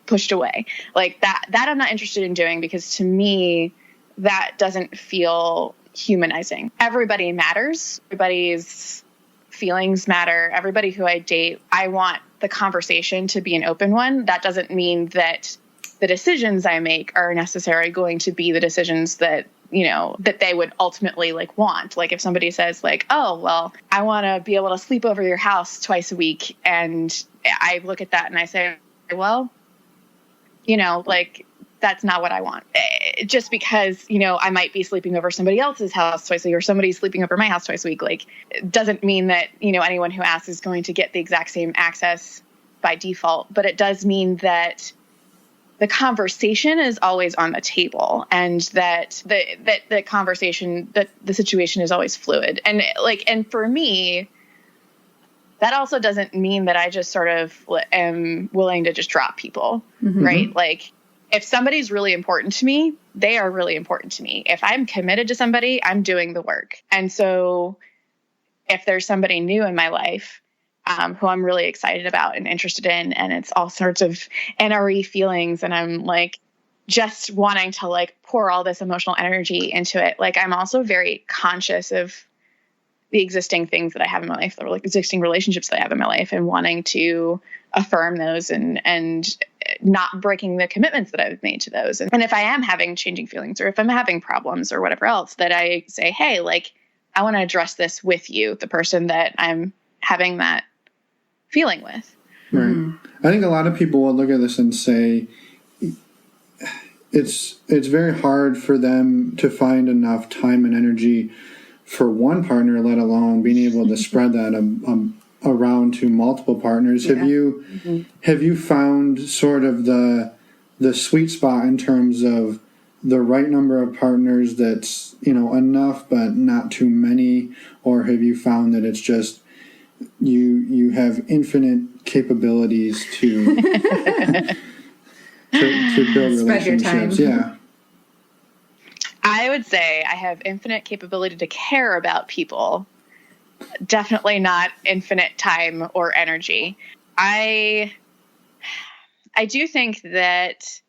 pushed away. Like that I'm not interested in doing, because to me, that doesn't feel humanizing. Everybody matters. Everybody's feelings matter. Everybody who I date, I want the conversation to be an open one. That doesn't mean that the decisions I make are necessarily going to be the decisions that, that they would ultimately want. Like if somebody says oh, well, I want to be able to sleep over your house twice a week. And I look at that and I say, well, that's not what I want. Just because, I might be sleeping over somebody else's house twice a week, or somebody's sleeping over my house twice a week, it doesn't mean that, anyone who asks is going to get the exact same access by default. But it does mean that the conversation is always on the table, and that the conversation, that the situation is always fluid. And for me, that also doesn't mean that I just sort of am willing to just drop people, right? If somebody's really important to me, they are really important to me. If I'm committed to somebody, I'm doing the work. And so if there's somebody new in my life who I'm really excited about and interested in, and it's all sorts of NRE feelings, and I'm just wanting to pour all this emotional energy into it, I'm also very conscious of the existing things that I have in my life, or existing relationships that I have in my life, and wanting to affirm those and not breaking the commitments that I've made to those. And if I am having changing feelings, or if I'm having problems or whatever else, that I say, hey, I want to address this with you, the person that I'm having that feeling with. Right. I think a lot of people will look at this and say it's very hard for them to find enough time and energy for one partner, let alone being able to spread that around to multiple partners. Yeah. Have you found sort of the sweet spot in terms of the right number of partners that's enough but not too many, or have you found that it's just you have infinite capabilities to to build relationships? Yeah. I would say I have infinite capability to care about people. Definitely not infinite time or energy. I do think that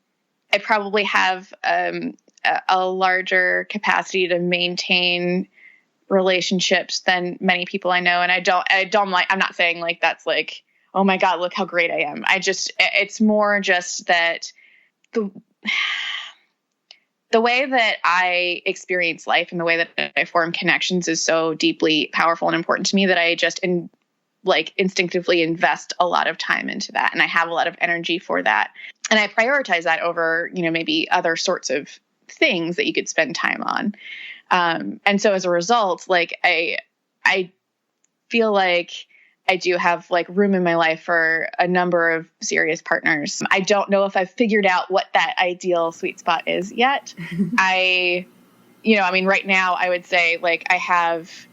I probably have a larger capacity to maintain relationships than many people I know. And I'm not saying that's oh my God, look how great I am. It's more just that the way that I experience life and the way that I form connections is so deeply powerful and important to me that I just instinctively invest a lot of time into that. And I have a lot of energy for that. And I prioritize that over, maybe other sorts of things that you could spend time on. And so as a result, I feel like I do have room in my life for a number of serious partners. I don't know if I've figured out what that ideal sweet spot is yet. Right now I would say I have,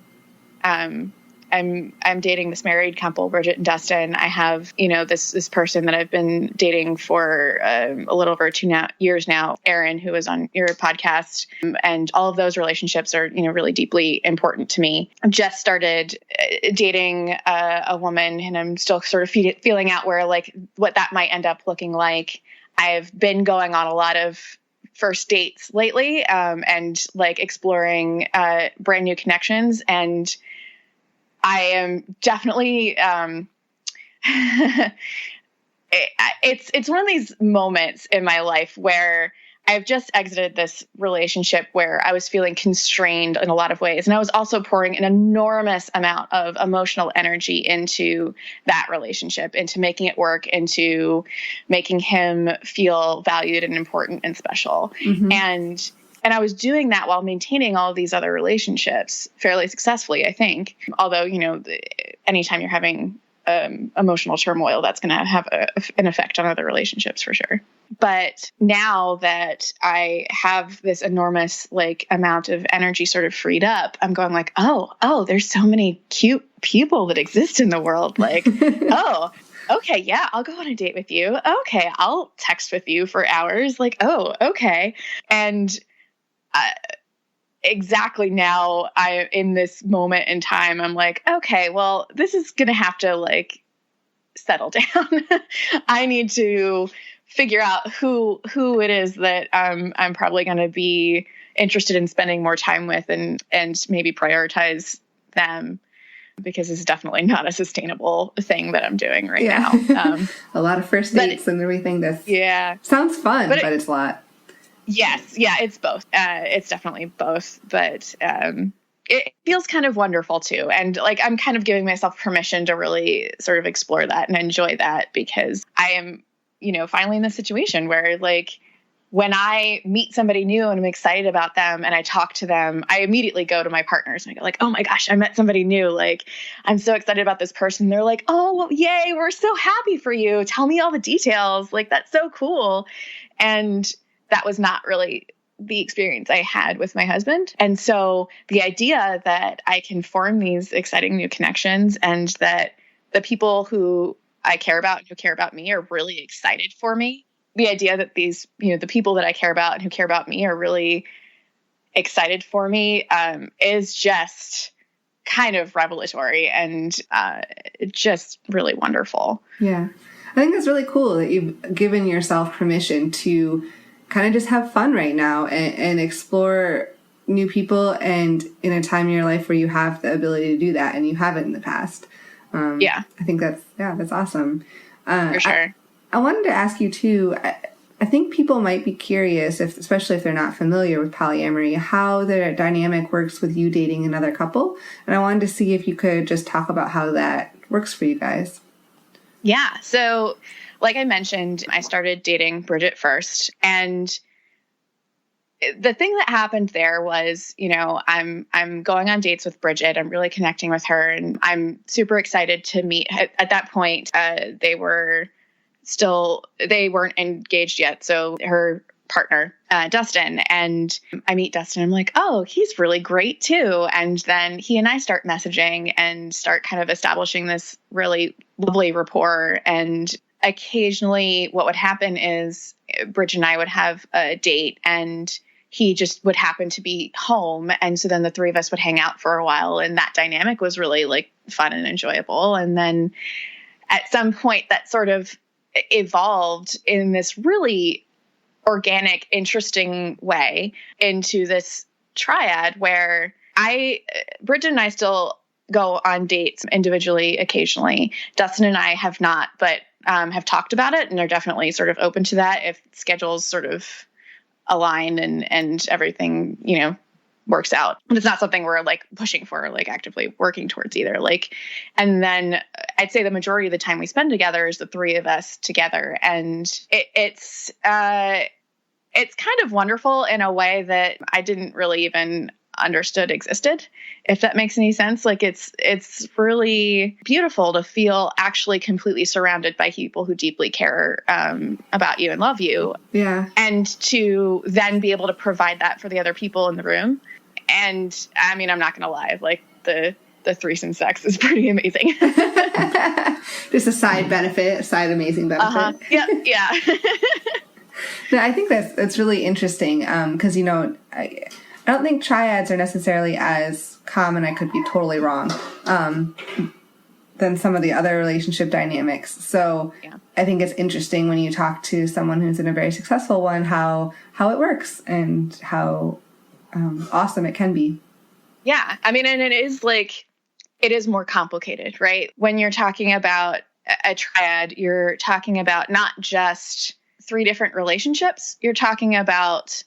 I'm dating this married couple, Bridget and Dustin. I have, this person that I've been dating for a little over 2 years now, Erin, who was on your podcast. And all of those relationships are, really deeply important to me. I've just started dating a woman, and I'm still sort of feeling out where what that might end up looking like. I've been going on a lot of first dates lately, and exploring brand new connections. And I am definitely, it's one of these moments in my life where I've just exited this relationship where I was feeling constrained in a lot of ways. And I was also pouring an enormous amount of emotional energy into that relationship, into making it work, into making him feel valued and important and special. Mm-hmm. And I was doing that while maintaining all of these other relationships fairly successfully, I think. Although, anytime you're having emotional turmoil, that's going to have an effect on other relationships for sure. But now that I have this enormous amount of energy sort of freed up, I'm going like, oh, there's so many cute people that exist in the world. Oh, okay, yeah, I'll go on a date with you. Okay, I'll text with you for hours. Oh, okay. And exactly now in this moment in time, I'm like, okay, well, this is going to have to settle down. I need to figure out who it is that I'm probably going to be interested in spending more time with and maybe prioritize them, because it's definitely not a sustainable thing that I'm doing right now. A lot of first dates and everything. Sounds fun, but it's a lot. Yes. Yeah, it's both. It's definitely both, but it feels kind of wonderful too. And I'm kind of giving myself permission to really sort of explore that and enjoy that, because I am, finally in this situation where when I meet somebody new and I'm excited about them and I talk to them, I immediately go to my partners and I go oh my gosh, I met somebody new. I'm so excited about this person. They're like, oh, yay, we're so happy for you. Tell me all the details. That's so cool. And that was not really the experience I had with my husband. And so the idea that I can form these exciting new connections and that the people who I care about and who care about me are really excited for me, the idea that these, the people that I care about and who care about me are really excited for me, is just kind of revelatory and just really wonderful. Yeah. I think that's really cool that you've given yourself permission to kind of just have fun right now and explore new people, and in a time in your life where you have the ability to do that and you haven't in the past. I think that's awesome. For sure. I wanted to ask you too, I think people might be curious, especially if they're not familiar with polyamory, how the dynamic works with you dating another couple. And I wanted to see if you could just talk about how that works for you guys. Yeah. So like I mentioned, I started dating Bridget first. And the thing that happened there was, I'm going on dates with Bridget. I'm really connecting with her, and I'm super excited to meet. At that point, they weren't engaged yet. So her partner, Dustin, and I meet Dustin. I'm like, oh, he's really great too. And then he and I start messaging and start kind of establishing this really lovely rapport. And occasionally what would happen is Bridget and I would have a date and he just would happen to be home. And so then the three of us would hang out for a while. And that dynamic was really fun and enjoyable. And then at some point that sort of evolved in this really organic, interesting way into this triad where Bridget and I still go on dates individually occasionally. Dustin and I have not, but have talked about it and are definitely sort of open to that if schedules sort of align and everything, works out. But it's not something we're pushing for, actively working towards either. And then I'd say the majority of the time we spend together is the three of us together. And it's kind of wonderful in a way that I didn't really even understood existed, if that makes any sense. It's really beautiful to feel actually completely surrounded by people who deeply care about you and love you. Yeah. And to then be able to provide that for the other people in the room. And I mean, I'm not going to lie, the threesome sex is pretty amazing. Just a side amazing benefit. Uh-huh. Yeah. No, I think that's really interesting because, I don't think triads are necessarily as common, I could be totally wrong, than some of the other relationship dynamics. So yeah. I think it's interesting when you talk to someone who's in a very successful one, how it works and how awesome it can be. Yeah. I mean, and it is it is more complicated, right? When you're talking about a triad, you're talking about not just 3 different relationships. You're talking about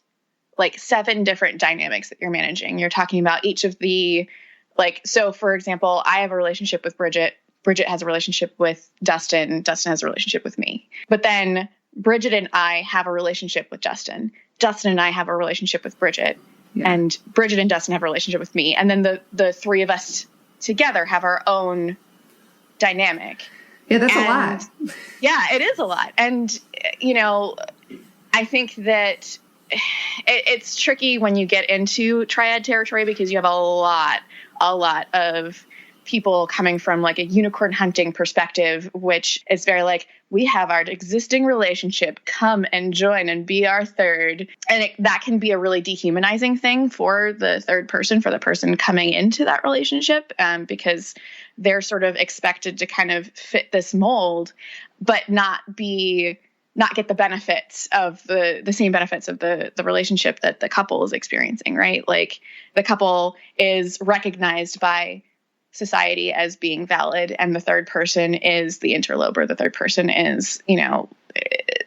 like 7 different dynamics that you're managing. You're talking about each of the, like, so for example, I have a relationship with Bridget. Bridget has a relationship with Dustin. Dustin has a relationship with me. But then Bridget and I have a relationship with Dustin. Dustin and I have a relationship with Bridget. Yeah. And Bridget and Dustin have a relationship with me. And then the 3 of us together have our own dynamic. Yeah, that's a lot. Yeah, it is a lot. And, you know, I think that it's tricky when you get into triad territory because you have a lot of people coming from like a unicorn hunting perspective, which is very like, we have our existing relationship, come and join and be our third. And that can be a really dehumanizing thing for the third person, for the person coming into that relationship, because they're sort of expected to kind of fit this mold, but not get the benefits of the same benefits of the relationship that the couple is experiencing, right? Like the couple is recognized by society as being valid, and the third person is the interloper. The third person is, you know,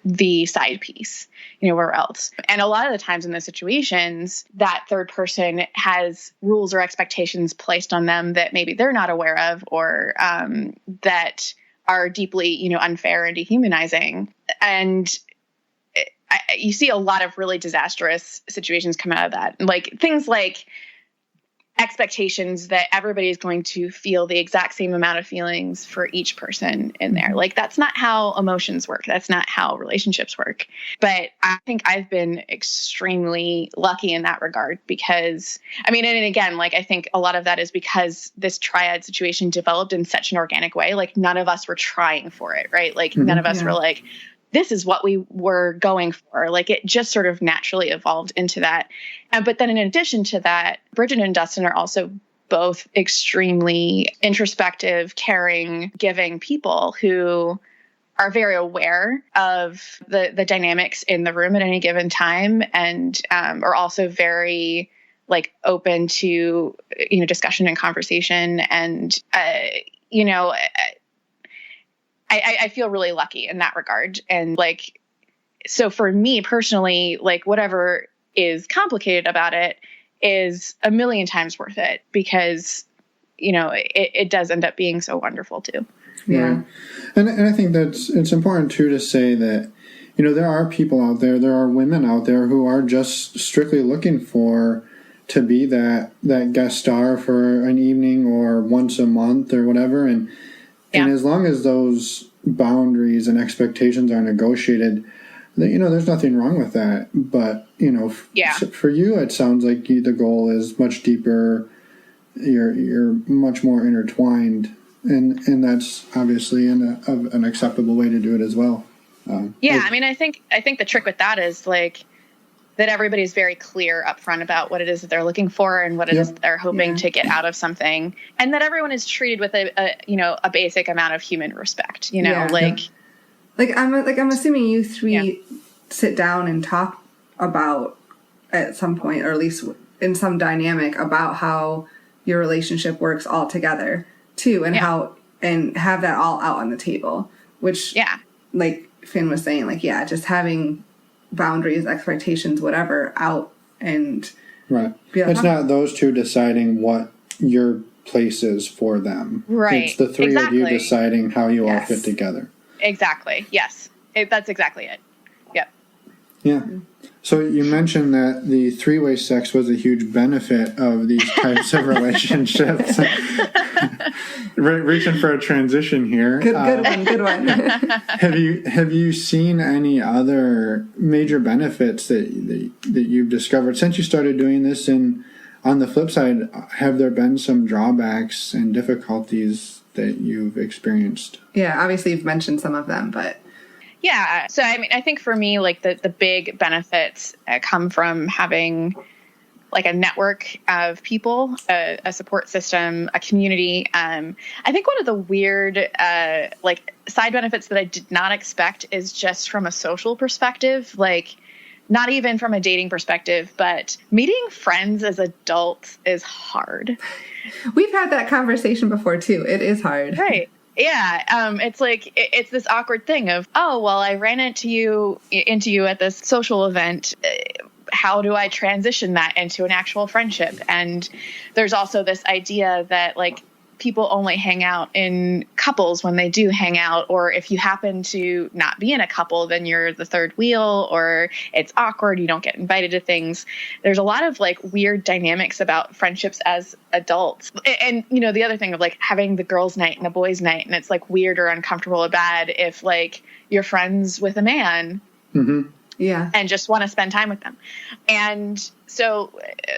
the side piece, you know, where else. And a lot of the times in those situations, that third person has rules or expectations placed on them that maybe they're not aware of, or that are deeply, you know, unfair and dehumanizing. And you see a lot of really disastrous situations come out of that. Like things like expectations that everybody is going to feel the exact same amount of feelings for each person in there. Like that's not how emotions work. That's not how relationships work. But I think I've been extremely lucky in that regard because, I mean, and again, like I think a lot of that is because this triad situation developed in such an organic way. Like none of us were trying for it, right? Like none of us were like, this is what we were going for. Like it just sort of naturally evolved into that. But then in addition to that, Bridget and Dustin are also both extremely introspective, caring, giving people who are very aware of the dynamics in the room at any given time, and are also very like open to, you know, discussion and conversation. And, you know, I feel really lucky in that regard. And like, so for me personally, like whatever is complicated about it is a million times worth it because, you know, it does end up being so wonderful too. Yeah. Right. And I think it's important too to say that, you know, there are people out there are women out there who are just strictly looking to be that guest star for an evening or once a month or whatever. And as long as those boundaries and expectations are negotiated, you know, there's nothing wrong with that. But, you know, for you, it sounds like the goal is much deeper. You're much more intertwined, and that's obviously an acceptable way to do it as well. I mean, I think the trick with that is like that everybody's very clear up front about what it is that they're looking for and what it is that they're hoping to get out of something. And that everyone is treated with a basic amount of human respect, you know, I'm assuming you 3 sit down and talk about at some point, or at least in some dynamic, about how your relationship works all together too, and how, and have that all out on the table, which, like Finn was saying, like, just having boundaries, expectations, whatever, out and it's not those 2 deciding what your place is for them. Right. It's the 3 of you deciding how you all fit together. Exactly. Yes. That's exactly it. Yep. Yeah. So you mentioned that the 3-way sex was a huge benefit of these types of relationships. Reaching for a transition here. Good one. Have you seen any other major benefits that you've discovered since you started doing this? And on the flip side, have there been some drawbacks and difficulties that you've experienced? Yeah, obviously you've mentioned some of them, but... Yeah. So, I mean, I think for me, like the big benefits come from having like a network of people, a support system, a community. I think one of the weird, like side benefits that I did not expect is just from a social perspective. Like not even from a dating perspective, but meeting friends as adults is hard. We've had that conversation before too. It is hard. Right. Yeah. It's like, it's this awkward thing of, oh, well, I ran into you at this social event. How do I transition that into an actual friendship? And there's also this idea that like people only hang out in couples when they do hang out, or if you happen to not be in a couple, then you're the third wheel, or it's awkward, you don't get invited to things. There's a lot of like weird dynamics about friendships as adults. And you know, the other thing of like having the girls' night and the boys' night, and it's like weird or uncomfortable or bad if like you're friends with a man. Mm-hmm. Yeah. And just want to spend time with them. And so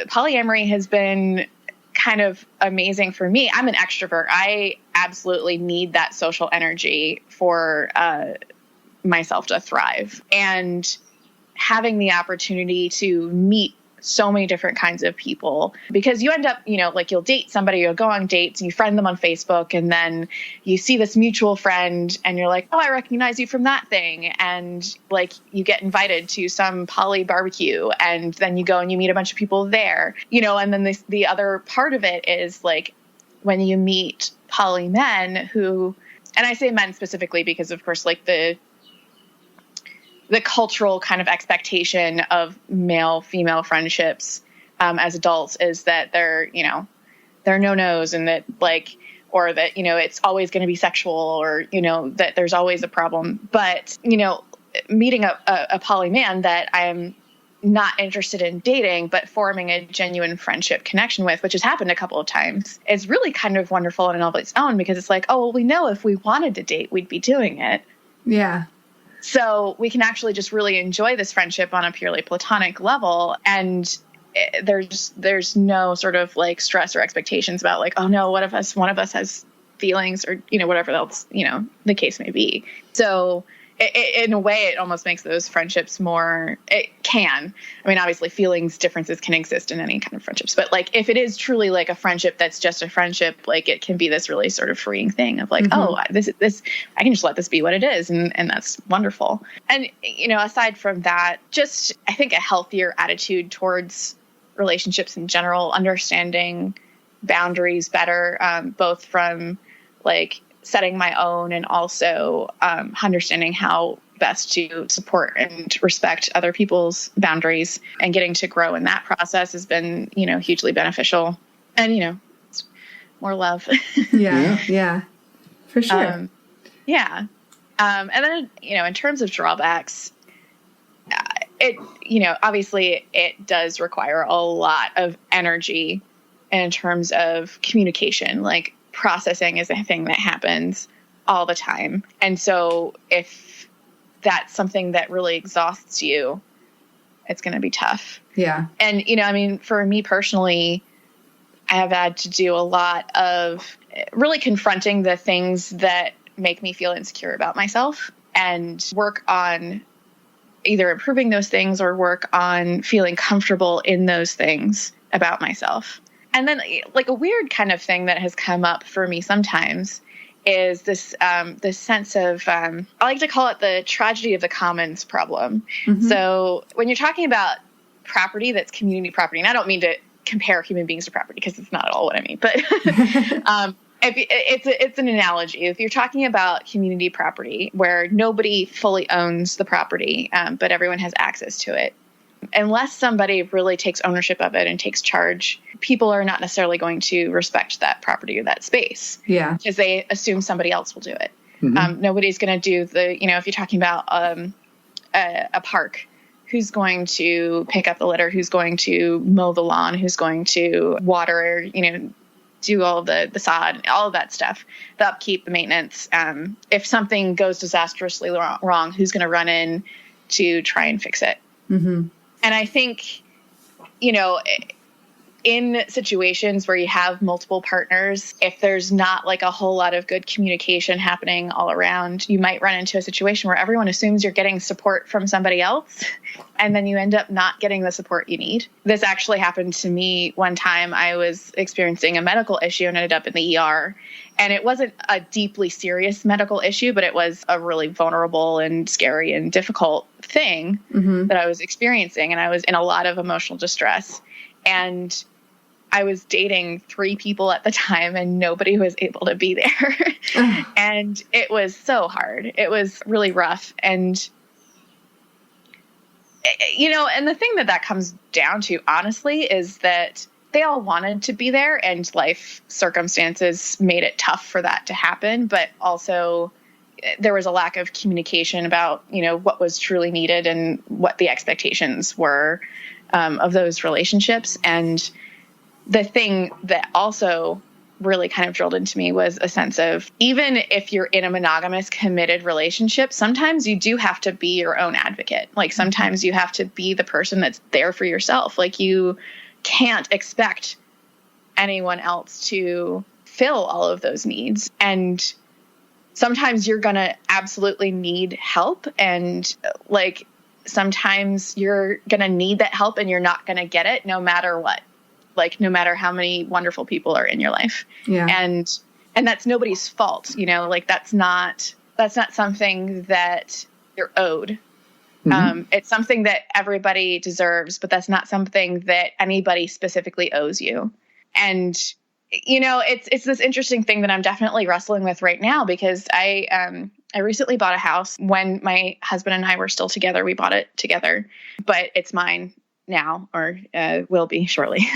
polyamory has been kind of amazing for me. I'm an extrovert. I absolutely need that social energy for myself to thrive. And having the opportunity to meet so many different kinds of people, because you end up, you know, like you'll date somebody, you'll go on dates and you friend them on Facebook, and then you see this mutual friend and you're like, oh, I recognize you from that thing. And like you get invited to some poly barbecue, and then you go and you meet a bunch of people there, you know, and then the other part of it is like when you meet poly men who, and I say men specifically because of course, like the cultural kind of expectation of male-female friendships as adults is that they're no-nos, and that like, or that, you know, it's always going to be sexual, or, you know, that there's always a problem. But, you know, meeting a poly man that I am not interested in dating, but forming a genuine friendship connection with, which has happened a couple of times, is really kind of wonderful in and of its own, because it's like, oh, well, we know if we wanted to date, we'd be doing it. Yeah. So we can actually just really enjoy this friendship on a purely platonic level. And there's no sort of like stress or expectations about like, oh no, what if one of us has feelings, or, you know, whatever else, you know, the case may be. So in a way, it almost makes those friendships more, it can. I mean, obviously feelings differences can exist in any kind of friendships, but like if it is truly like a friendship that's just a friendship, like it can be this really sort of freeing thing of like, oh, this, I can just let this be what it is. And that's wonderful. And, you know, aside from that, just, I think a healthier attitude towards relationships in general, understanding boundaries better, both from like setting my own and also understanding how best to support and respect other people's boundaries, and getting to grow in that process has been, you know, hugely beneficial. And, you know, it's more love. Yeah, for sure. And then, you know, in terms of drawbacks, it, you know, obviously it does require a lot of energy in terms of communication. Like, processing is a thing that happens all the time. And so if that's something that really exhausts you, it's going to be tough. Yeah. And, you know, I mean, for me personally, I have had to do a lot of really confronting the things that make me feel insecure about myself, and work on either improving those things or work on feeling comfortable in those things about myself. And then like a weird kind of thing that has come up for me sometimes is this sense of, I like to call it the tragedy of the commons problem. Mm-hmm. So when you're talking about property that's community property, and I don't mean to compare human beings to property because it's not at all what I mean, but it's an analogy. If you're talking about community property where nobody fully owns the property, but everyone has access to it, unless somebody really takes ownership of it and takes charge, people are not necessarily going to respect that property or that space. Yeah. Because they assume somebody else will do it. Mm-hmm. Nobody's going to do the, you know, if you're talking about a park, who's going to pick up the litter, who's going to mow the lawn, who's going to water, you know, do all the sod, all of that stuff, the upkeep, the maintenance. If something goes disastrously wrong, who's going to run in to try and fix it? Mm-hmm. And I think, you know, in situations where you have multiple partners, if there's not like a whole lot of good communication happening all around, you might run into a situation where everyone assumes you're getting support from somebody else, and then you end up not getting the support you need. This actually happened to me one time. I was experiencing a medical issue and ended up in the ER. And it wasn't a deeply serious medical issue, but it was a really vulnerable and scary and difficult thing that I was experiencing. And I was in a lot of emotional distress. And I was dating 3 people at the time and nobody was able to be there. And it was so hard. It was really rough. And, you know, and the thing that comes down to, honestly, is that they all wanted to be there and life circumstances made it tough for that to happen. But also there was a lack of communication about, you know, what was truly needed and what the expectations were of those relationships. And the thing that also really kind of drilled into me was a sense of, even if you're in a monogamous, committed relationship, sometimes you do have to be your own advocate. Like sometimes you have to be the person that's there for yourself. Like you can't expect anyone else to fill all of those needs. And sometimes you're going to absolutely need help. And like sometimes you're going to need that help and you're not going to get it no matter what. Like no matter how many wonderful people are in your life. Yeah. And that's nobody's fault, you know, like that's not something that you're owed. It's something that everybody deserves, but that's not something that anybody specifically owes you. And, you know, it's this interesting thing that I'm definitely wrestling with right now, because I recently bought a house. When my husband and I were still together, we bought it together, but it's mine now, or will be shortly.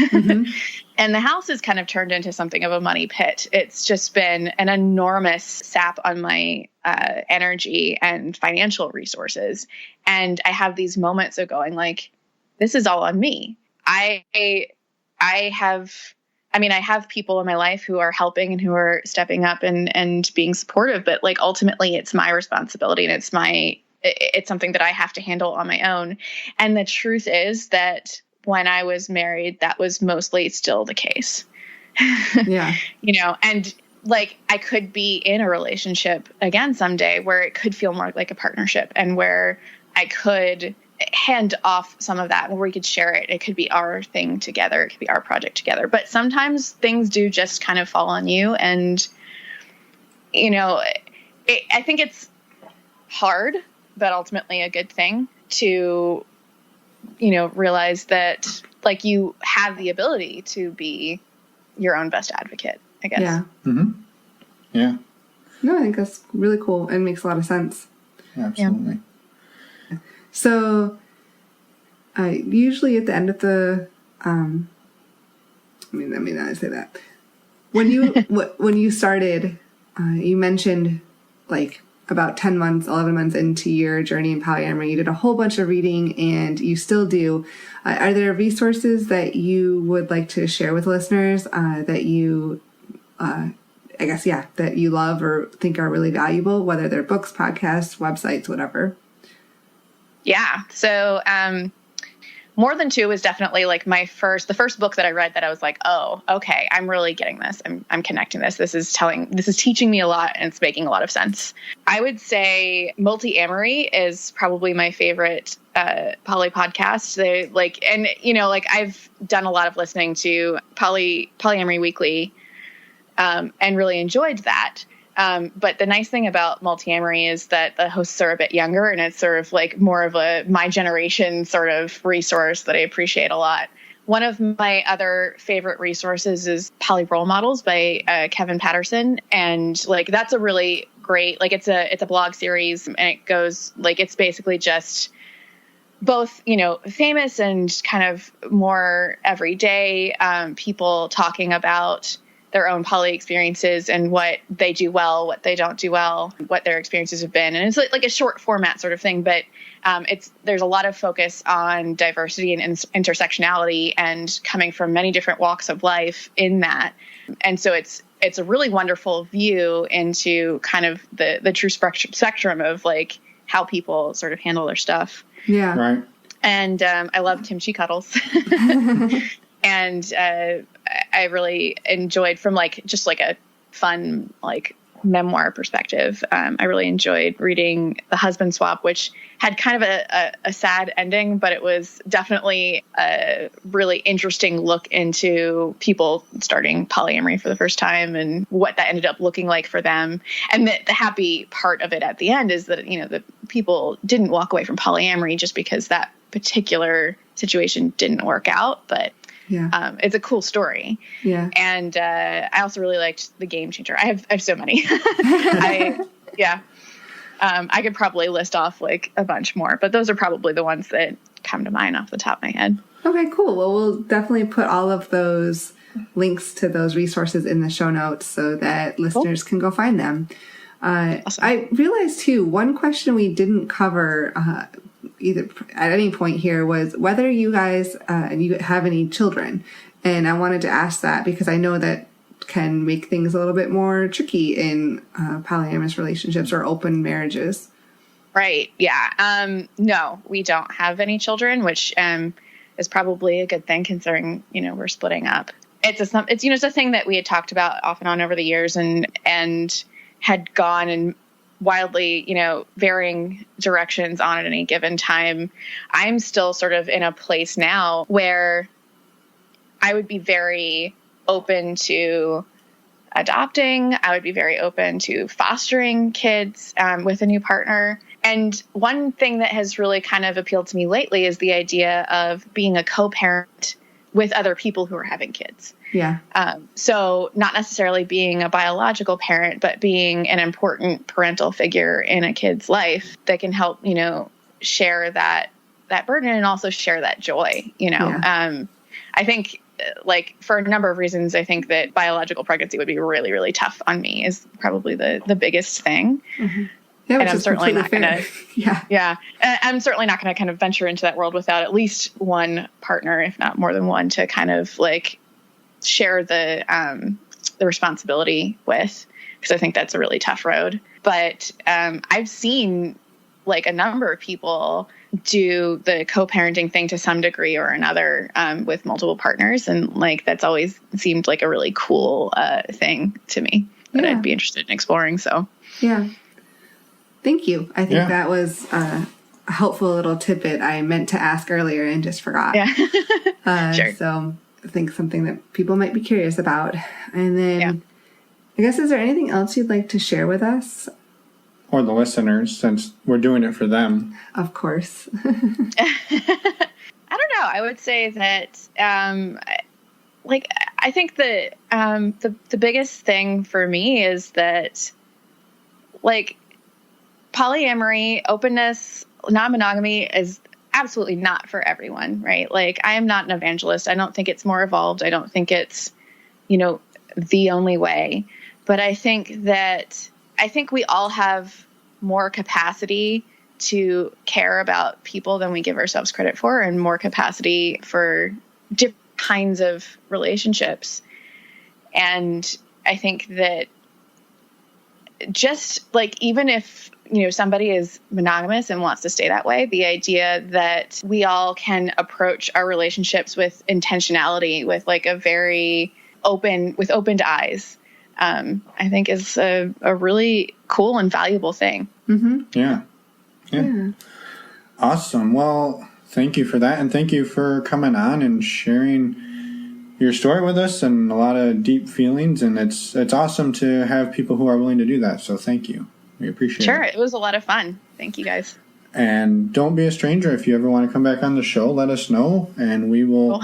And the house has kind of turned into something of a money pit. It's just been an enormous sap on my energy and financial resources. And I have these moments of going like, this is all on me. I have people in my life who are helping and who are stepping up and being supportive, but like ultimately it's my responsibility and it's something that I have to handle on my own. And the truth is that when I was married, that was mostly still the case. Yeah. You know, and like I could be in a relationship again someday where it could feel more like a partnership and where I could hand off some of that, where we could share it. It could be our thing together. It could be our project together. But sometimes things do just kind of fall on you. And, you know, I think it's hard, but ultimately a good thing to, you know, realize that like you have the ability to be your own best advocate, I guess. Yeah. Yeah. No, I think that's really cool and makes a lot of sense. Absolutely. Yeah. So usually at the end of the, I mean, I say that when you started, you mentioned like about 10 months, 11 months into your journey in polyamory, you did a whole bunch of reading and you still do. Are there resources that you would like to share with listeners that you, that you love or think are really valuable, whether they're books, podcasts, websites, whatever? Yeah. So, More Than Two was definitely like the first book that I read that I was like, oh, okay, I'm really getting this. I'm connecting this. This is teaching me a lot and it's making a lot of sense. I would say Multi-Amory is probably my favorite poly podcast. I've done a lot of listening to Polyamory Weekly and really enjoyed that. But the nice thing about Multi-Amory is that the hosts are a bit younger and it's sort of like more of my generation sort of resource that I appreciate a lot. One of my other favorite resources is Poly Role Models by Kevin Patterson. And like, that's a really great, like it's a blog series and it goes like, it's basically just both, you know, famous and kind of more everyday people talking about their own poly experiences and what they do well, what they don't do well, what their experiences have been. And it's like a short format sort of thing, but there's a lot of focus on diversity and intersectionality and coming from many different walks of life in that. And so it's a really wonderful view into kind of the true spectrum of like how people sort of handle their stuff. Yeah. Right. And I love kimchi cuddles. And I really enjoyed from like just like a fun like memoir perspective. I really enjoyed reading The Husband Swap, which had kind of a sad ending, but it was definitely a really interesting look into people starting polyamory for the first time and what that ended up looking like for them. And the happy part of it at the end is that, the people didn't walk away from polyamory just because that particular situation didn't work out, but it's a cool story. Yeah. And I also really liked The Game Changer. I have so many. I could probably list off like a bunch more, but those are probably the ones that come to mind off the top of my head. Okay, cool. Well, we'll definitely put all of those links to those resources in the show notes so that listeners can go find them. Awesome. I realized too, one question we didn't cover either at any point here was whether you guys you have any children. And I wanted to ask that because I know that can make things a little bit more tricky in polyamorous relationships or open marriages. Right. Yeah. No, we don't have any children, which is probably a good thing considering, we're splitting up. It's a thing that we had talked about off and on over the years and had gone in wildly, varying directions on at any given time. I'm still sort of in a place now where I would be very open to adopting. I would be very open to fostering kids with a new partner. And one thing that has really kind of appealed to me lately is the idea of being a co-parent with other people who are having kids. Yeah. So not necessarily being a biological parent, but being an important parental figure in a kid's life that can help, share that burden and also share that joy, Yeah. I think for a number of reasons, I think that biological pregnancy would be really, really tough on me is probably the biggest thing. Mm-hmm. Yeah, and I'm certainly not going to, yeah. I'm certainly not going to kind of venture into that world without at least one partner, if not more than one, to kind of share the responsibility with, because I think that's a really tough road. But I've seen a number of people do the co-parenting thing to some degree or another with multiple partners, and that's always seemed like a really cool thing to me that I'd be interested in exploring. So yeah. Thank you. I think that was a helpful little tidbit I meant to ask earlier and just forgot. Yeah. Sure. So I think something that people might be curious about. And then I guess, is there anything else you'd like to share with us? Or the listeners, since we're doing it for them. Of course. I don't know. I would say that, I think that the biggest thing for me is that, polyamory, openness, non-monogamy is absolutely not for everyone, right? I am not an evangelist. I don't think it's more evolved. I don't think it's, the only way. But I think we all have more capacity to care about people than we give ourselves credit for, and more capacity for different kinds of relationships. And I think that just even if, somebody is monogamous and wants to stay that way, the idea that we all can approach our relationships with intentionality, with a very opened eyes, I think is a really cool and valuable thing. Mm-hmm. Yeah. Awesome. Well, thank you for that. And thank you for coming on and sharing your story with us and a lot of deep feelings. And it's awesome to have people who are willing to do that. So thank you. We appreciate it. Sure. It was a lot of fun. Thank you guys. And don't be a stranger. If you ever want to come back on the show, let us know and we will,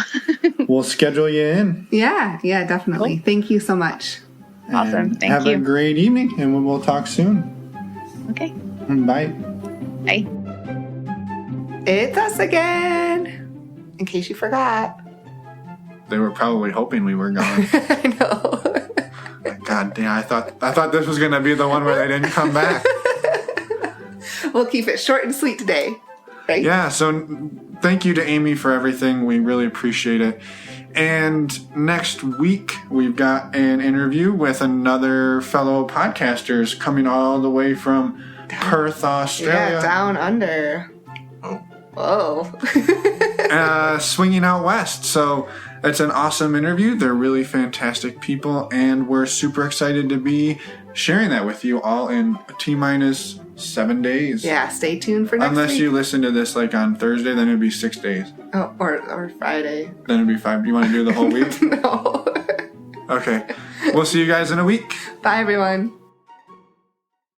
we'll schedule you in. Yeah, definitely. Cool. Thank you so much. Awesome. Thank you. Have a great evening, and we'll talk soon. Okay. Bye. Bye. It's us again. In case you forgot. They were probably hoping we were gone. I know. God damn, I thought this was going to be the one where they didn't come back. We'll keep it short and sweet today. Right? Yeah, so thank you to Amy for everything. We really appreciate it. And next week, we've got an interview with another fellow podcasters coming all the way from Perth, Australia. Yeah, down under. Oh. Whoa. Swinging out west. So It's an awesome interview. They're really fantastic people, and we're super excited to be sharing that with you all in T-minus 7 days. Yeah, stay tuned for next week. Unless you listen to this like on Thursday, then it'd be 6 days. Oh, or Friday. Then it'd be 5. You want to do the whole week? No. Okay. We'll see you guys in a week. Bye, everyone.